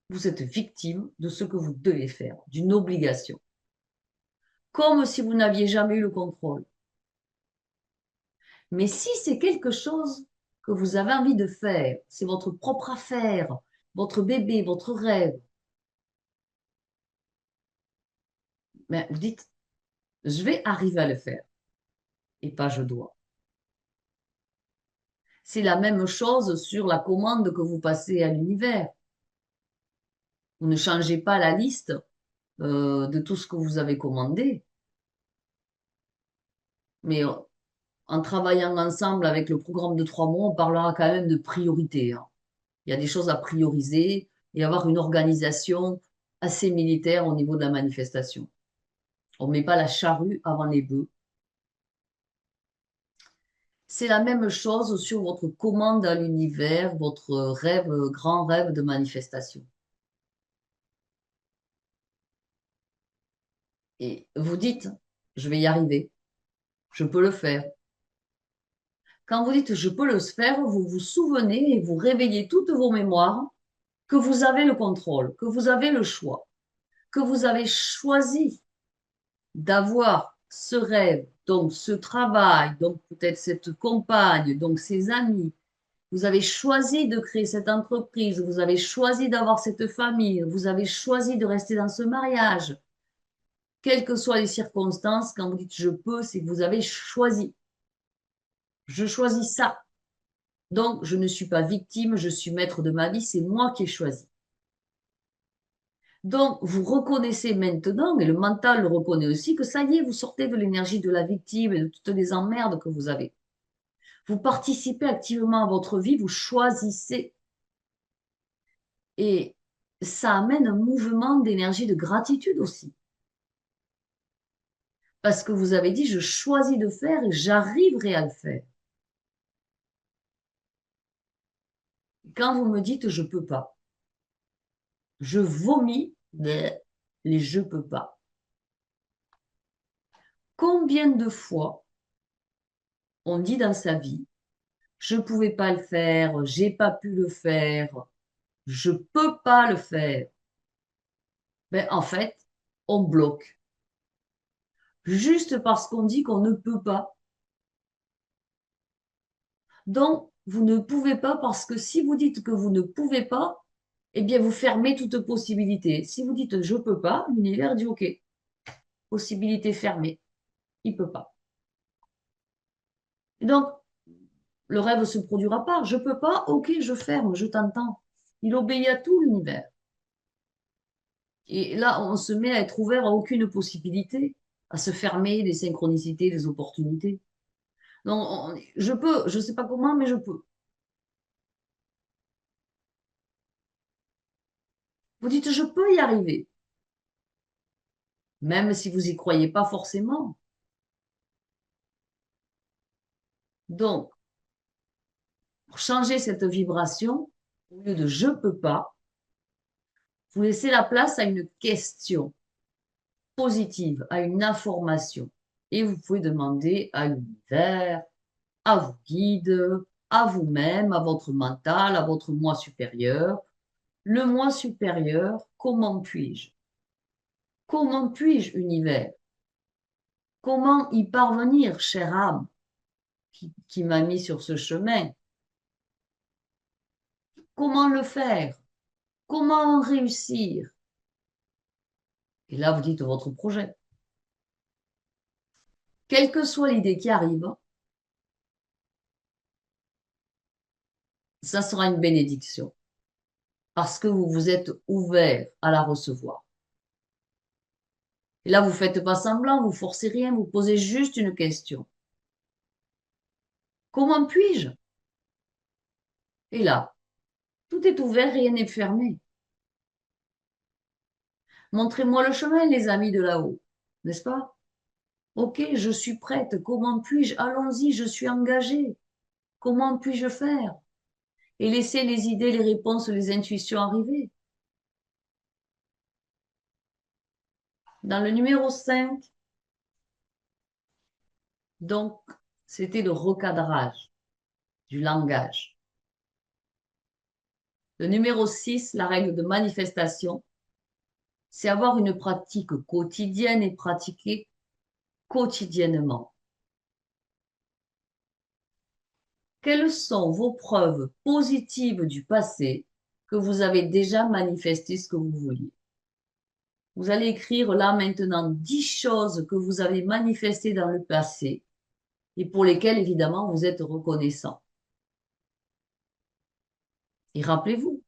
Vous êtes victime de ce que vous devez faire, d'une obligation. Comme si vous n'aviez jamais eu le contrôle. Mais si c'est quelque chose que vous avez envie de faire, c'est votre propre affaire, votre bébé, votre rêve, ben, vous dites, je vais arriver à le faire et pas je dois. C'est la même chose sur la commande que vous passez à l'univers. Vous ne changez pas la liste de tout ce que vous avez commandé. Mais en travaillant ensemble avec le programme de 3 mois, on parlera quand même de priorité. Hein. Il y a des choses à prioriser et avoir une organisation assez militaire au niveau de la manifestation. On ne met pas la charrue avant les bœufs. C'est la même chose sur votre commande à l'univers, votre rêve, grand rêve de manifestation. Et vous dites, je vais y arriver, je peux le faire. Quand vous dites je peux le faire, vous vous souvenez et vous réveillez toutes vos mémoires que vous avez le contrôle, que vous avez le choix, que vous avez choisi d'avoir ce rêve, donc ce travail, donc peut-être cette compagne, donc ces amis. Vous avez choisi de créer cette entreprise, vous avez choisi d'avoir cette famille, vous avez choisi de rester dans ce mariage. Quelles que soient les circonstances, quand vous dites je peux, c'est que vous avez choisi. Je choisis ça. Donc, je ne suis pas victime, je suis maître de ma vie, c'est moi qui ai choisi. Donc, vous reconnaissez maintenant, et le mental le reconnaît aussi, que ça y est, vous sortez de l'énergie de la victime et de toutes les emmerdes que vous avez. Vous participez activement à votre vie, vous choisissez. Et ça amène un mouvement d'énergie de gratitude aussi. Parce que vous avez dit, je choisis de faire et j'arriverai à le faire. Quand vous me dites, je ne peux pas, je vomis les je ne peux pas. Combien de fois on dit dans sa vie, je ne pouvais pas le faire, j'ai pas pu le faire, je peux pas le faire. Ben, en fait, on bloque. Juste parce qu'on dit qu'on ne peut pas. Donc, vous ne pouvez pas parce que si vous dites que vous ne pouvez pas, eh bien, vous fermez toute possibilité. Si vous dites je peux pas, l'univers dit OK, possibilité fermée, il peut pas. Et donc, le rêve ne se produira pas. Je peux pas, OK, je ferme, je t'entends. Il obéit à tout l'univers. Et là, on se met à être ouvert à aucune possibilité, à se fermer des synchronicités, des opportunités. Donc, je peux, je ne sais pas comment, mais je peux. Vous dites, je peux y arriver, même si vous n'y croyez pas forcément. Donc, pour changer cette vibration, au lieu de je peux pas, vous laissez la place à une question positive, à une information. Et vous pouvez demander à l'univers, à vos guides, à vous-même, à votre mental, à votre moi supérieur. Le moi supérieur, comment puis-je? Comment puis-je, univers? Comment y parvenir, chère âme, qui m'a mis sur ce chemin? Comment le faire? Comment réussir? Et là, vous dites votre projet. Quelle que soit l'idée qui arrive, ça sera une bénédiction parce que vous vous êtes ouvert à la recevoir. Et là, vous ne faites pas semblant, vous ne forcez rien, vous posez juste une question. Comment puis-je? Et là, tout est ouvert, rien n'est fermé. Montrez-moi le chemin, les amis de là-haut, n'est-ce pas? Ok, je suis prête. Comment puis-je? Allons-y, je suis engagée. Comment puis-je faire? Et laissez les idées, les réponses, les intuitions arriver. Dans le numéro 5, donc, c'était le recadrage du langage. Le numéro 6, la règle de manifestation, c'est avoir une pratique quotidienne et pratiquer quotidiennement. Quelles sont vos preuves positives du passé que vous avez déjà manifesté ce que vous vouliez? Vous allez écrire là maintenant 10 choses que vous avez manifestées dans le passé et pour lesquelles évidemment vous êtes reconnaissant. Et rappelez-vous,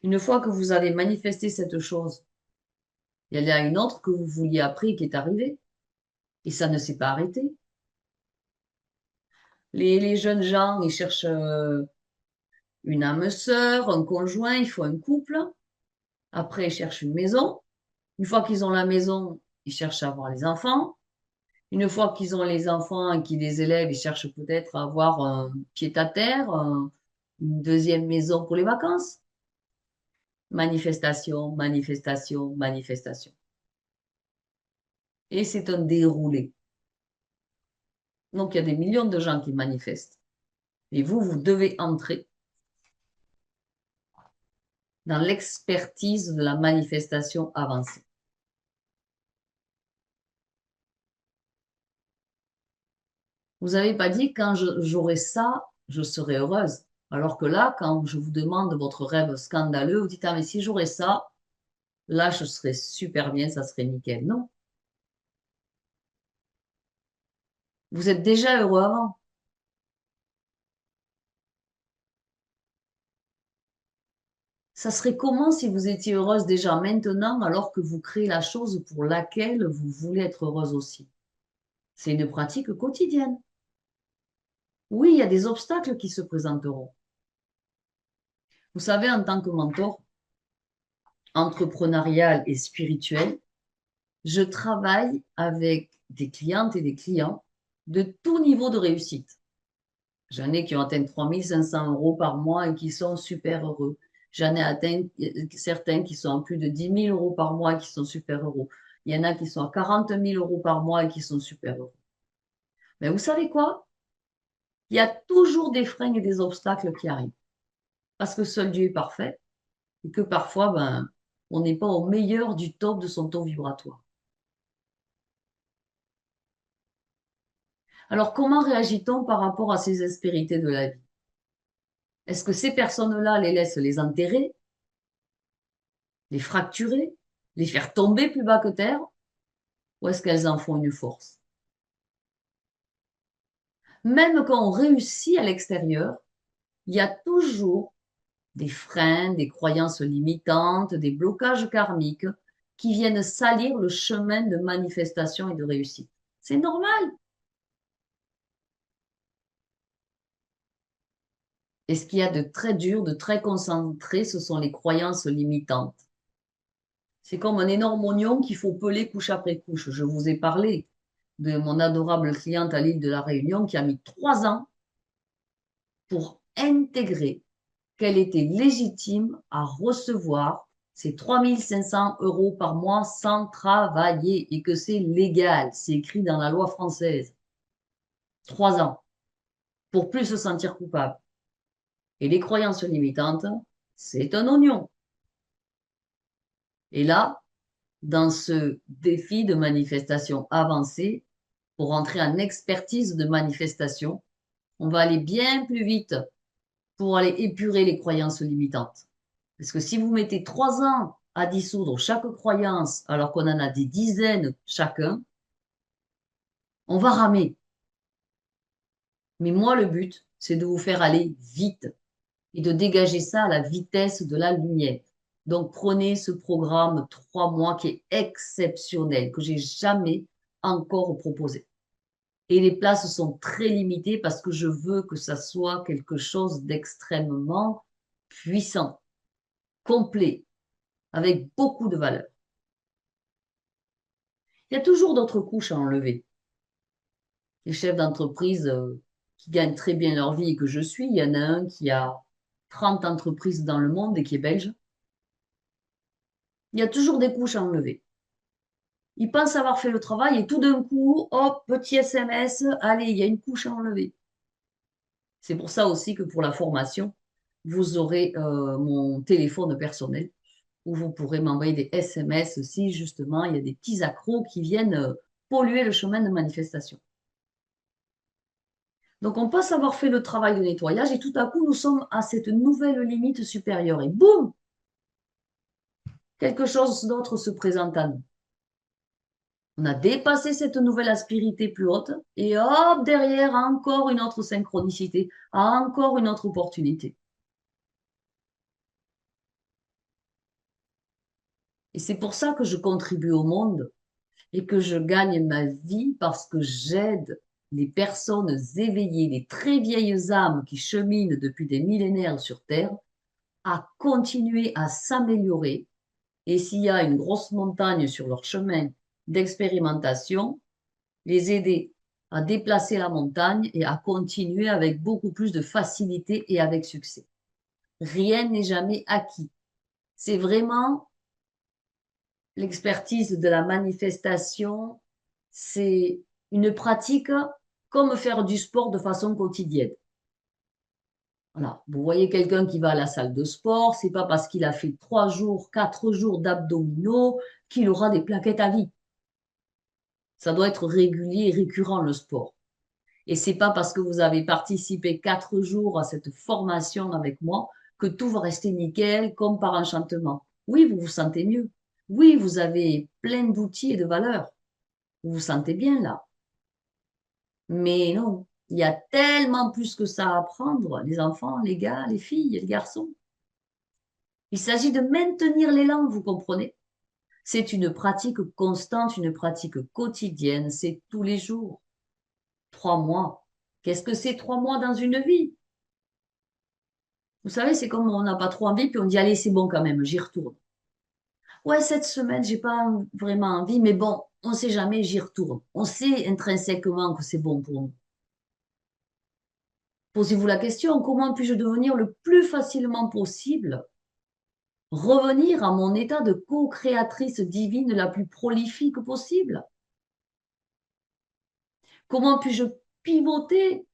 une fois que vous avez manifesté cette chose, il y en a une autre que vous vouliez après qui est arrivée et ça ne s'est pas arrêté. Les jeunes gens, ils cherchent une âme sœur, un conjoint, il faut un couple. Après, ils cherchent une maison. Une fois qu'ils ont la maison, ils cherchent à avoir les enfants. Une fois qu'ils ont les enfants et qu'ils les élèvent, ils cherchent peut-être à avoir un pied-à-terre, une deuxième maison pour les vacances. Manifestation, manifestation, manifestation. Et c'est un déroulé. Donc, il y a des millions de gens qui manifestent. Et vous, vous devez entrer dans l'expertise de la manifestation avancée. Vous n'avez pas dit quand j'aurai ça, je serai heureuse. Alors que là, quand je vous demande votre rêve scandaleux, vous dites, ah mais si j'aurais ça, là, je serais super bien, ça serait nickel. Non. Vous êtes déjà heureux avant. Ça serait comment si vous étiez heureuse déjà maintenant alors que vous créez la chose pour laquelle vous voulez être heureuse aussi? C'est une pratique quotidienne. Oui, il y a des obstacles qui se présenteront. Vous savez, en tant que mentor entrepreneurial et spirituel, je travaille avec des clientes et des clients de tout niveau de réussite. J'en ai qui ont atteint 3 500 € par mois et qui sont super heureux. J'en ai atteint certains qui sont à plus de 10 000 € par mois et qui sont super heureux. Il y en a qui sont à 40 000 € par mois et qui sont super heureux. Mais vous savez quoi? Il y a toujours des freins et des obstacles qui arrivent. Parce que seul Dieu est parfait et que parfois, on n'est pas au meilleur du top de son taux vibratoire. Alors, comment réagit-on par rapport à ces aspérités de la vie? Est-ce que ces personnes-là les laissent les enterrer, les fracturer, les faire tomber plus bas que terre, ou est-ce qu'elles en font une force? Même quand on réussit à l'extérieur, il y a toujours des freins, des croyances limitantes, des blocages karmiques qui viennent salir le chemin de manifestation et de réussite. C'est normal. Et ce qu'il y a de très dur, de très concentré, ce sont les croyances limitantes. C'est comme un énorme oignon qu'il faut peler couche après couche. Je vous ai parlé de mon adorable cliente à l'île de la Réunion qui a mis 3 ans pour intégrer qu'elle était légitime à recevoir ces 3 500 € par mois sans travailler et que c'est légal. C'est écrit dans la loi française. 3 ans pour plus se sentir coupable. Et les croyances limitantes, c'est un oignon. Et là, dans ce défi de manifestation avancée, pour entrer en expertise de manifestation, on va aller bien plus vite pour aller épurer les croyances limitantes. Parce que si vous mettez 3 ans à dissoudre chaque croyance, alors qu'on en a des dizaines chacun, on va ramer. Mais moi, le but, c'est de vous faire aller vite et de dégager ça à la vitesse de la lumière. Donc, prenez ce programme 3 mois qui est exceptionnel, que j'ai jamais encore proposé. Et les places sont très limitées parce que je veux que ça soit quelque chose d'extrêmement puissant, complet, avec beaucoup de valeur. Il y a toujours d'autres couches à enlever. Les chefs d'entreprise qui gagnent très bien leur vie et que je suis, il y en a un qui a 30 entreprises dans le monde et qui est belge. Il y a toujours des couches à enlever. Il pense avoir fait le travail et tout d'un coup, hop, petit SMS, allez, il y a une couche à enlever. C'est pour ça aussi que pour la formation, vous aurez mon téléphone personnel où vous pourrez m'envoyer des SMS si justement il y a des petits accros qui viennent polluer le chemin de manifestation. Donc on pense avoir fait le travail de nettoyage et tout à coup nous sommes à cette nouvelle limite supérieure et boum, quelque chose d'autre se présente à nous. On a dépassé cette nouvelle aspérité plus haute et hop, derrière, encore une autre synchronicité, encore une autre opportunité. Et c'est pour ça que je contribue au monde et que je gagne ma vie parce que j'aide les personnes éveillées, les très vieilles âmes qui cheminent depuis des millénaires sur Terre à continuer à s'améliorer. Et s'il y a une grosse montagne sur leur chemin d'expérimentation, les aider à déplacer la montagne et à continuer avec beaucoup plus de facilité et avec succès. Rien n'est jamais acquis. C'est vraiment l'expertise de la manifestation, c'est une pratique comme faire du sport de façon quotidienne. Voilà. Vous voyez quelqu'un qui va à la salle de sport, c'est pas parce qu'il a fait 3 jours, 4 jours d'abdominaux qu'il aura des plaquettes à vie. Ça doit être régulier et récurrent le sport. Et c'est pas parce que vous avez participé 4 jours à cette formation avec moi que tout va rester nickel comme par enchantement. Oui, vous vous sentez mieux. Oui, vous avez plein d'outils et de valeurs. Vous vous sentez bien là. Mais non, il y a tellement plus que ça à apprendre, les enfants, les gars, les filles, les garçons. Il s'agit de maintenir l'élan, vous comprenez? C'est une pratique constante, une pratique quotidienne, c'est tous les jours. 3 mois. Qu'est-ce que c'est 3 mois dans une vie? Vous savez, c'est comme on n'a pas trop envie, puis on dit, allez, c'est bon quand même, j'y retourne. Ouais, cette semaine, j'ai pas vraiment envie, mais bon, on ne sait jamais, j'y retourne. On sait intrinsèquement que c'est bon pour nous. Posez-vous la question, comment puis-je devenir le plus facilement possible, revenir à mon état de co-créatrice divine la plus prolifique possible? Comment puis-je pivoter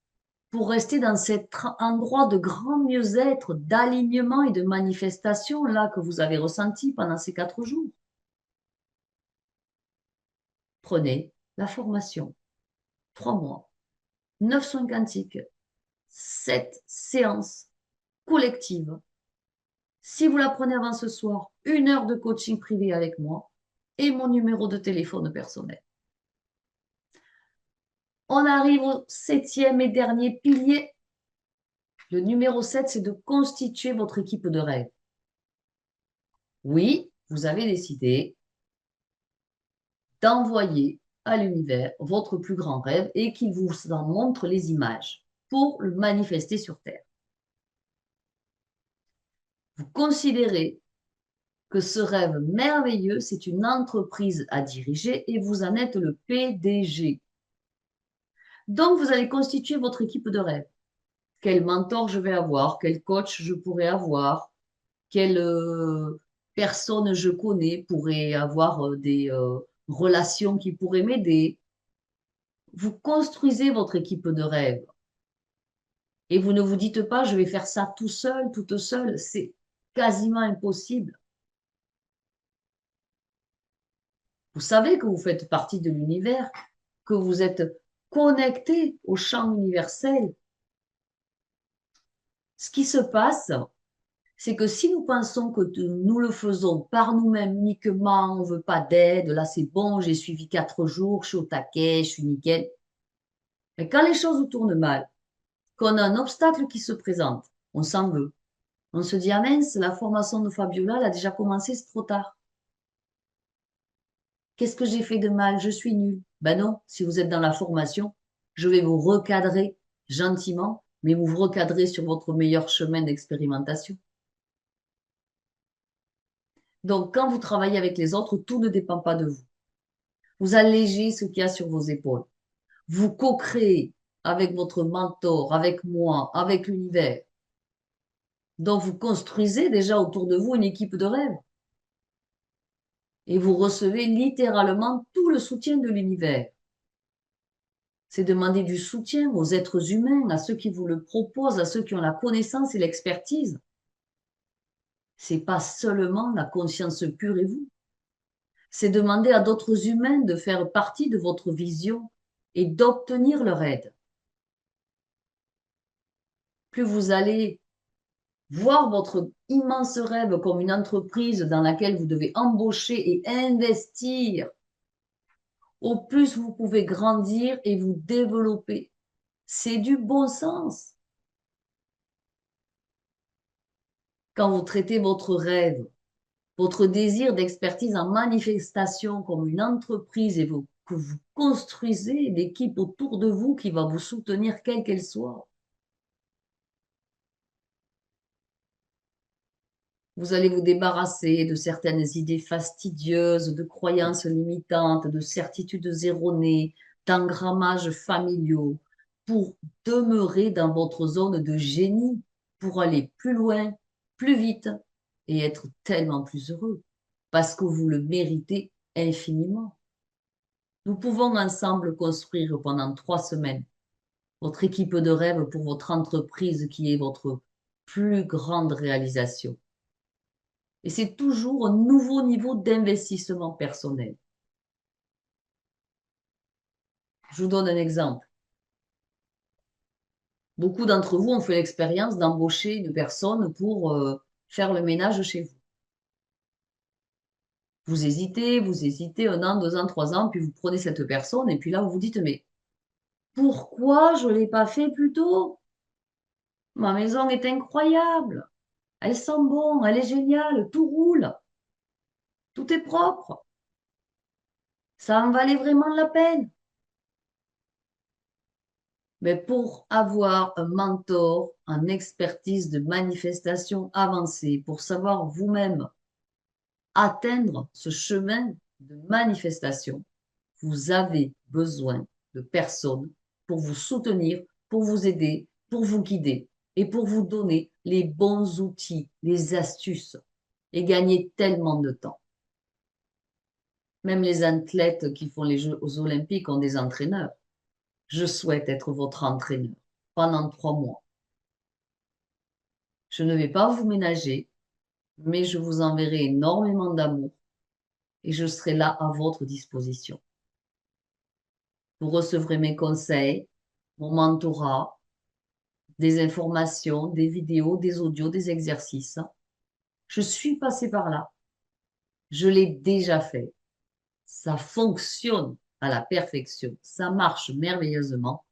pour rester dans cet endroit de grand mieux-être, d'alignement et de manifestation là que vous avez ressenti pendant ces 4 jours. Prenez la formation. 3 mois, 9 soins quantiques, 7 séances collectives. Si vous la prenez avant ce soir, 1 heure de coaching privé avec moi et mon numéro de téléphone personnel. On arrive au 7e et dernier pilier. Le numéro 7, c'est de constituer votre équipe de rêve. Oui, vous avez décidé d'envoyer à l'univers votre plus grand rêve et qu'il vous en montre les images pour le manifester sur Terre. Vous considérez que ce rêve merveilleux, c'est une entreprise à diriger et vous en êtes le PDG. Donc, vous allez constituer votre équipe de rêve. Quel mentor je vais avoir, quel coach je pourrais avoir, quelle personne je connais pourrait avoir des relations qui pourraient m'aider. Vous construisez votre équipe de rêve. Et vous ne vous dites pas, je vais faire ça tout seul, toute seule. C'est quasiment impossible. Vous savez que vous faites partie de l'univers, que vous êtes connecté au champ universel. Ce qui se passe, c'est que si nous pensons que nous le faisons par nous-mêmes uniquement, on ne veut pas d'aide, là c'est bon, j'ai suivi 4 jours, je suis au taquet, je suis nickel. Mais quand les choses tournent mal, qu'on a un obstacle qui se présente, on s'en veut. On se dit, ah mince, la formation de Fabiola, elle a déjà commencé, c'est trop tard. Qu'est-ce que j'ai fait de mal? Je suis nulle. Ben non, si vous êtes dans la formation, je vais vous recadrer gentiment, mais vous recadrer sur votre meilleur chemin d'expérimentation. Donc, quand vous travaillez avec les autres, tout ne dépend pas de vous. Vous allégez ce qu'il y a sur vos épaules. Vous co-créez avec votre mentor, avec moi, avec l'univers. Donc, vous construisez déjà autour de vous une équipe de rêve. Et vous recevez littéralement tout le soutien de l'univers. C'est demander du soutien aux êtres humains, à ceux qui vous le proposent, à ceux qui ont la connaissance et l'expertise. C'est pas seulement la conscience pure et vous. C'est demander à d'autres humains de faire partie de votre vision et d'obtenir leur aide. Plus vous allez voir votre immense rêve comme une entreprise dans laquelle vous devez embaucher et investir, au plus vous pouvez grandir et vous développer. C'est du bon sens. Quand vous traitez votre rêve, votre désir d'expertise en manifestation comme une entreprise et que vous construisez l'équipe autour de vous qui va vous soutenir quelle qu'elle soit. Vous allez vous débarrasser de certaines idées fastidieuses, de croyances limitantes, de certitudes erronées, d'engrammages familiaux pour demeurer dans votre zone de génie, pour aller plus loin, plus vite et être tellement plus heureux parce que vous le méritez infiniment. Nous pouvons ensemble construire pendant 3 semaines votre équipe de rêve pour votre entreprise qui est votre plus grande réalisation. Et c'est toujours un nouveau niveau d'investissement personnel. Je vous donne un exemple. Beaucoup d'entre vous ont fait l'expérience d'embaucher une personne pour faire le ménage chez vous. Vous hésitez, 1 an, 2 ans, 3 ans, puis vous prenez cette personne et puis là, vous vous dites, mais pourquoi je ne l'ai pas fait plus tôt? Ma maison est incroyable. Elle sent bon, elle est géniale, tout roule. Tout est propre. Ça en valait vraiment la peine. Mais pour avoir un mentor en expertise de manifestation avancée, pour savoir vous-même atteindre ce chemin de manifestation, vous avez besoin de personnes pour vous soutenir, pour vous aider, pour vous guider et pour vous donner les bons outils, les astuces et gagner tellement de temps. Même les athlètes qui font les Jeux olympiques ont des entraîneurs. Je souhaite être votre entraîneur. pendant 3 mois. Je ne vais pas vous ménager, mais je vous enverrai énormément d'amour et je serai là à votre disposition. Vous recevrez mes conseils, mon mentorat, des informations, des vidéos, des audios, des exercices. Je suis passée par là. Je l'ai déjà fait. Ça fonctionne à la perfection. Ça marche merveilleusement.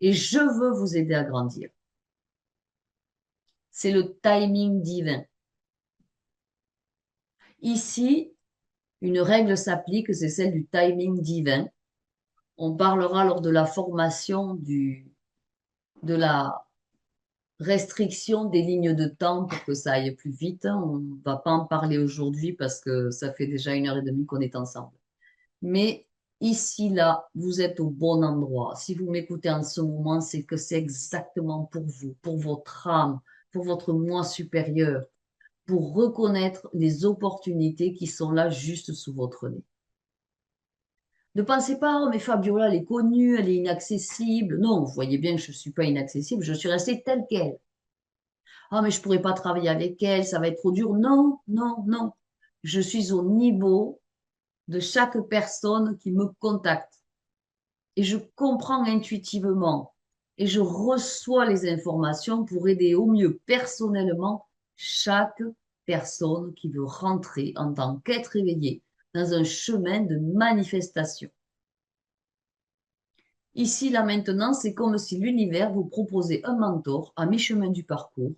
Et je veux vous aider à grandir. C'est le timing divin. Ici, une règle s'applique, c'est celle du timing divin. On parlera lors de la formation de la restriction des lignes de temps pour que ça aille plus vite. On ne va pas en parler aujourd'hui parce que ça fait déjà 1h30 qu'on est ensemble. Mais ici, là, vous êtes au bon endroit. Si vous m'écoutez en ce moment, c'est que c'est exactement pour vous, pour votre âme, pour votre moi supérieur, pour reconnaître les opportunités qui sont là juste sous votre nez. Ne pensez pas, oh, mais Fabiola, elle est connue, elle est inaccessible. Non, vous voyez bien que je ne suis pas inaccessible, je suis restée telle qu'elle. Ah, mais je ne pourrais pas travailler avec elle, ça va être trop dur. Non, non, non. Je suis au niveau de chaque personne qui me contacte. Et je comprends intuitivement et je reçois les informations pour aider au mieux personnellement chaque personne qui veut rentrer en tant qu'être éveillé dans un chemin de manifestation. Ici, là, maintenant, c'est comme si l'univers vous proposait un mentor à mi-chemin du parcours,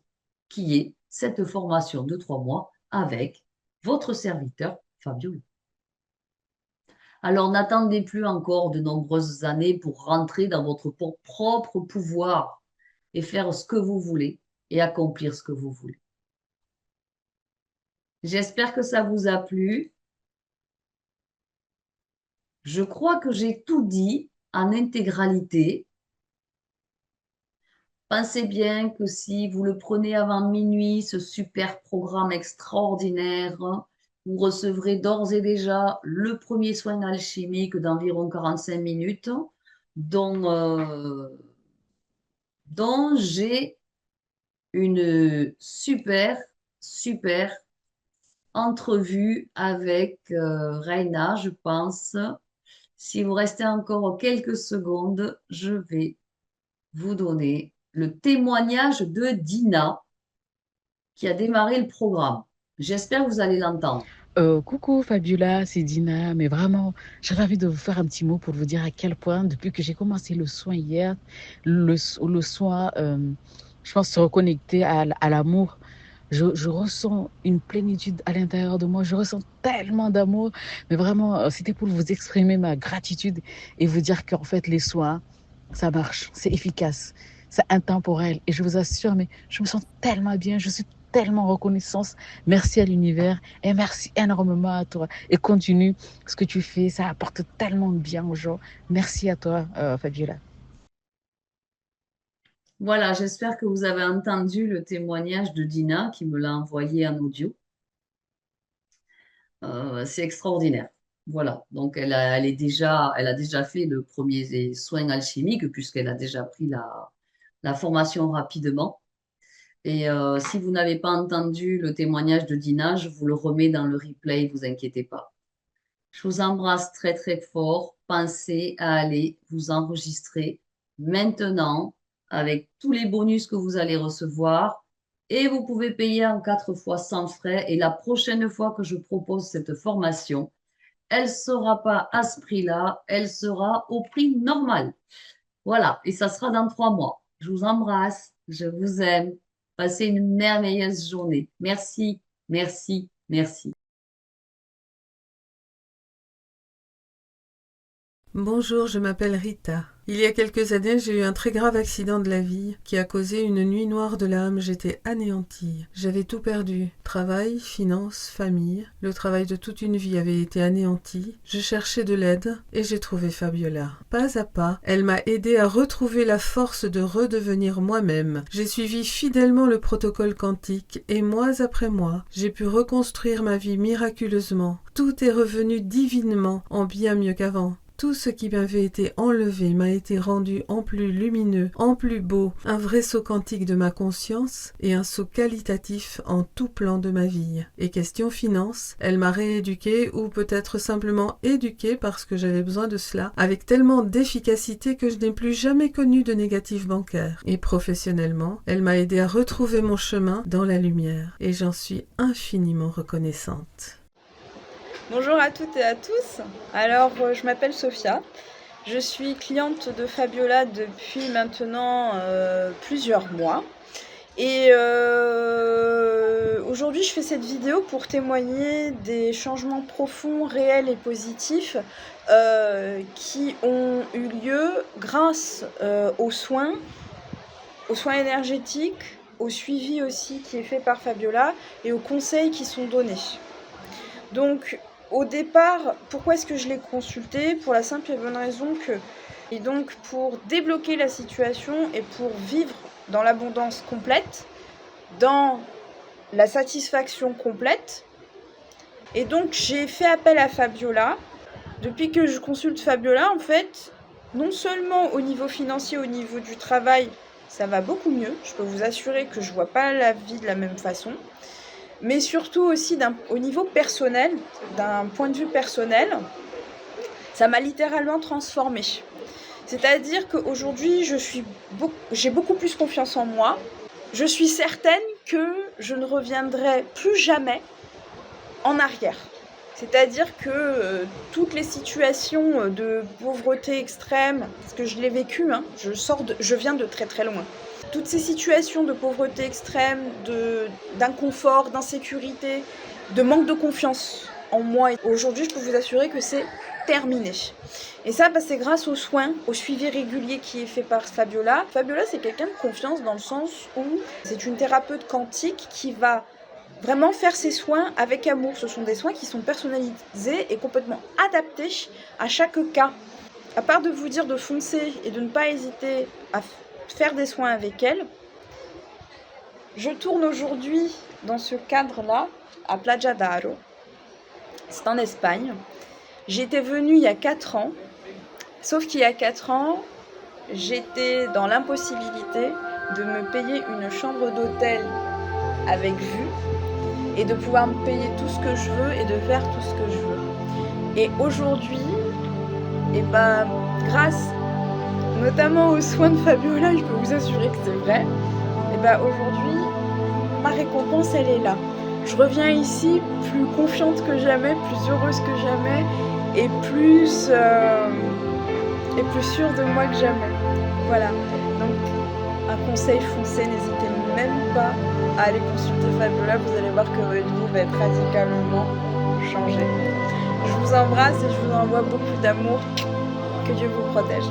qui est cette formation de 3 mois avec votre serviteur Fabiola. Alors, n'attendez plus encore de nombreuses années pour rentrer dans votre propre pouvoir et faire ce que vous voulez et accomplir ce que vous voulez. J'espère que ça vous a plu. Je crois que j'ai tout dit en intégralité. Pensez bien que si vous le prenez avant minuit, ce super programme extraordinaire, vous recevrez d'ores et déjà le premier soin alchimique d'environ 45 minutes, dont j'ai une super entrevue avec Reina, je pense. Si vous restez encore quelques secondes, je vais vous donner le témoignage de Dina qui a démarré le programme. J'espère que vous allez l'entendre. Coucou Fabiola, c'est Dina, mais vraiment, j'avais envie de vous faire un petit mot pour vous dire à quel point, depuis que j'ai commencé le soin hier, le soin, je pense, se reconnecter à l'amour, je ressens une plénitude à l'intérieur de moi, je ressens tellement d'amour, mais vraiment, c'était pour vous exprimer ma gratitude et vous dire qu'en fait, les soins, ça marche, c'est efficace, c'est intemporel, et je vous assure, mais je me sens tellement bien, je suis tellement reconnaissante. Merci à l'univers et merci énormément à toi. Et continue ce que tu fais, ça apporte tellement de bien aux gens. Merci à toi, Fabiola. Voilà, j'espère que vous avez entendu le témoignage de Dina qui me l'a envoyé en audio. C'est extraordinaire. Voilà, donc elle a déjà fait le premier soin alchimique puisqu'elle a déjà pris la formation rapidement. Et si vous n'avez pas entendu le témoignage de Dina, je vous le remets dans le replay, ne vous inquiétez pas. Je vous embrasse très très fort. Pensez à aller vous enregistrer maintenant avec tous les bonus que vous allez recevoir. Et vous pouvez payer en 4 fois sans frais. Et la prochaine fois que je propose cette formation, elle ne sera pas à ce prix-là, elle sera au prix normal. Voilà, et ça sera dans 3 mois. Je vous embrasse, je vous aime. Passez une merveilleuse journée. Merci, merci, merci. Bonjour, je m'appelle Rita. Il y a quelques années, j'ai eu un très grave accident de la vie qui a causé une nuit noire de l'âme. J'étais anéantie. J'avais tout perdu. Travail, finances, famille. Le travail de toute une vie avait été anéanti. Je cherchais de l'aide et j'ai trouvé Fabiola. Pas à pas, elle m'a aidé à retrouver la force de redevenir moi-même. J'ai suivi fidèlement le protocole quantique et mois après mois, j'ai pu reconstruire ma vie miraculeusement. Tout est revenu divinement, en bien mieux qu'avant. Tout ce qui m'avait été enlevé m'a été rendu en plus lumineux, en plus beau, un vrai saut quantique de ma conscience et un saut qualitatif en tout plan de ma vie. Et question finance, elle m'a rééduquée ou peut-être simplement éduquée parce que j'avais besoin de cela, avec tellement d'efficacité que je n'ai plus jamais connu de négatif bancaire. Et professionnellement, elle m'a aidé à retrouver mon chemin dans la lumière et j'en suis infiniment reconnaissante. Bonjour à toutes et à tous. Alors, je m'appelle Sophia. Je suis cliente de Fabiola depuis maintenant plusieurs mois. Et aujourd'hui, je fais cette vidéo pour témoigner des changements profonds, réels et positifs qui ont eu lieu grâce aux soins énergétiques, au suivi aussi qui est fait par Fabiola et aux conseils qui sont donnés. Donc, au départ, pourquoi est-ce que je l'ai consulté? Pour la simple et bonne raison que... Et donc, pour débloquer la situation et pour vivre dans l'abondance complète, dans la satisfaction complète. Et donc, j'ai fait appel à Fabiola. Depuis que je consulte Fabiola, en fait, non seulement au niveau financier, au niveau du travail, ça va beaucoup mieux. Je peux vous assurer que je ne vois pas la vie de la même façon. Mais surtout aussi au niveau personnel, d'un point de vue personnel, ça m'a littéralement transformée. C'est-à-dire qu'aujourd'hui, j'ai beaucoup plus confiance en moi. Je suis certaine que je ne reviendrai plus jamais en arrière. C'est-à-dire que toutes les situations de pauvreté extrême, parce que je l'ai vécu, je viens de très très loin. Toutes ces situations de pauvreté extrême, d'inconfort, d'insécurité, de manque de confiance en moi, aujourd'hui, je peux vous assurer que c'est terminé. Et ça, c'est grâce aux soins, au suivi régulier qui est fait par Fabiola. Fabiola, c'est quelqu'un de confiance dans le sens où c'est une thérapeute quantique qui va vraiment faire ses soins avec amour. Ce sont des soins qui sont personnalisés et complètement adaptés à chaque cas. À part de vous dire de foncer et de ne pas hésiter à faire des soins avec elle, je tourne aujourd'hui dans ce cadre-là à Playa d'Aro. C'est en Espagne. J'étais venue il y a 4 ans, sauf qu'il y a 4 ans, j'étais dans l'impossibilité de me payer une chambre d'hôtel avec vue et de pouvoir me payer tout ce que je veux et de faire tout ce que je veux. Et aujourd'hui, grâce notamment aux soins de Fabiola, je peux vous assurer que c'est vrai, aujourd'hui, ma récompense, elle est là. Je reviens ici plus confiante que jamais, plus heureuse que jamais et plus sûre de moi que jamais. Voilà, donc un conseil, foncez, n'hésitez même pas à aller consulter Fabiola, vous allez voir que votre vie va être radicalement changée. Je vous embrasse et je vous envoie beaucoup d'amour. Que Dieu vous protège.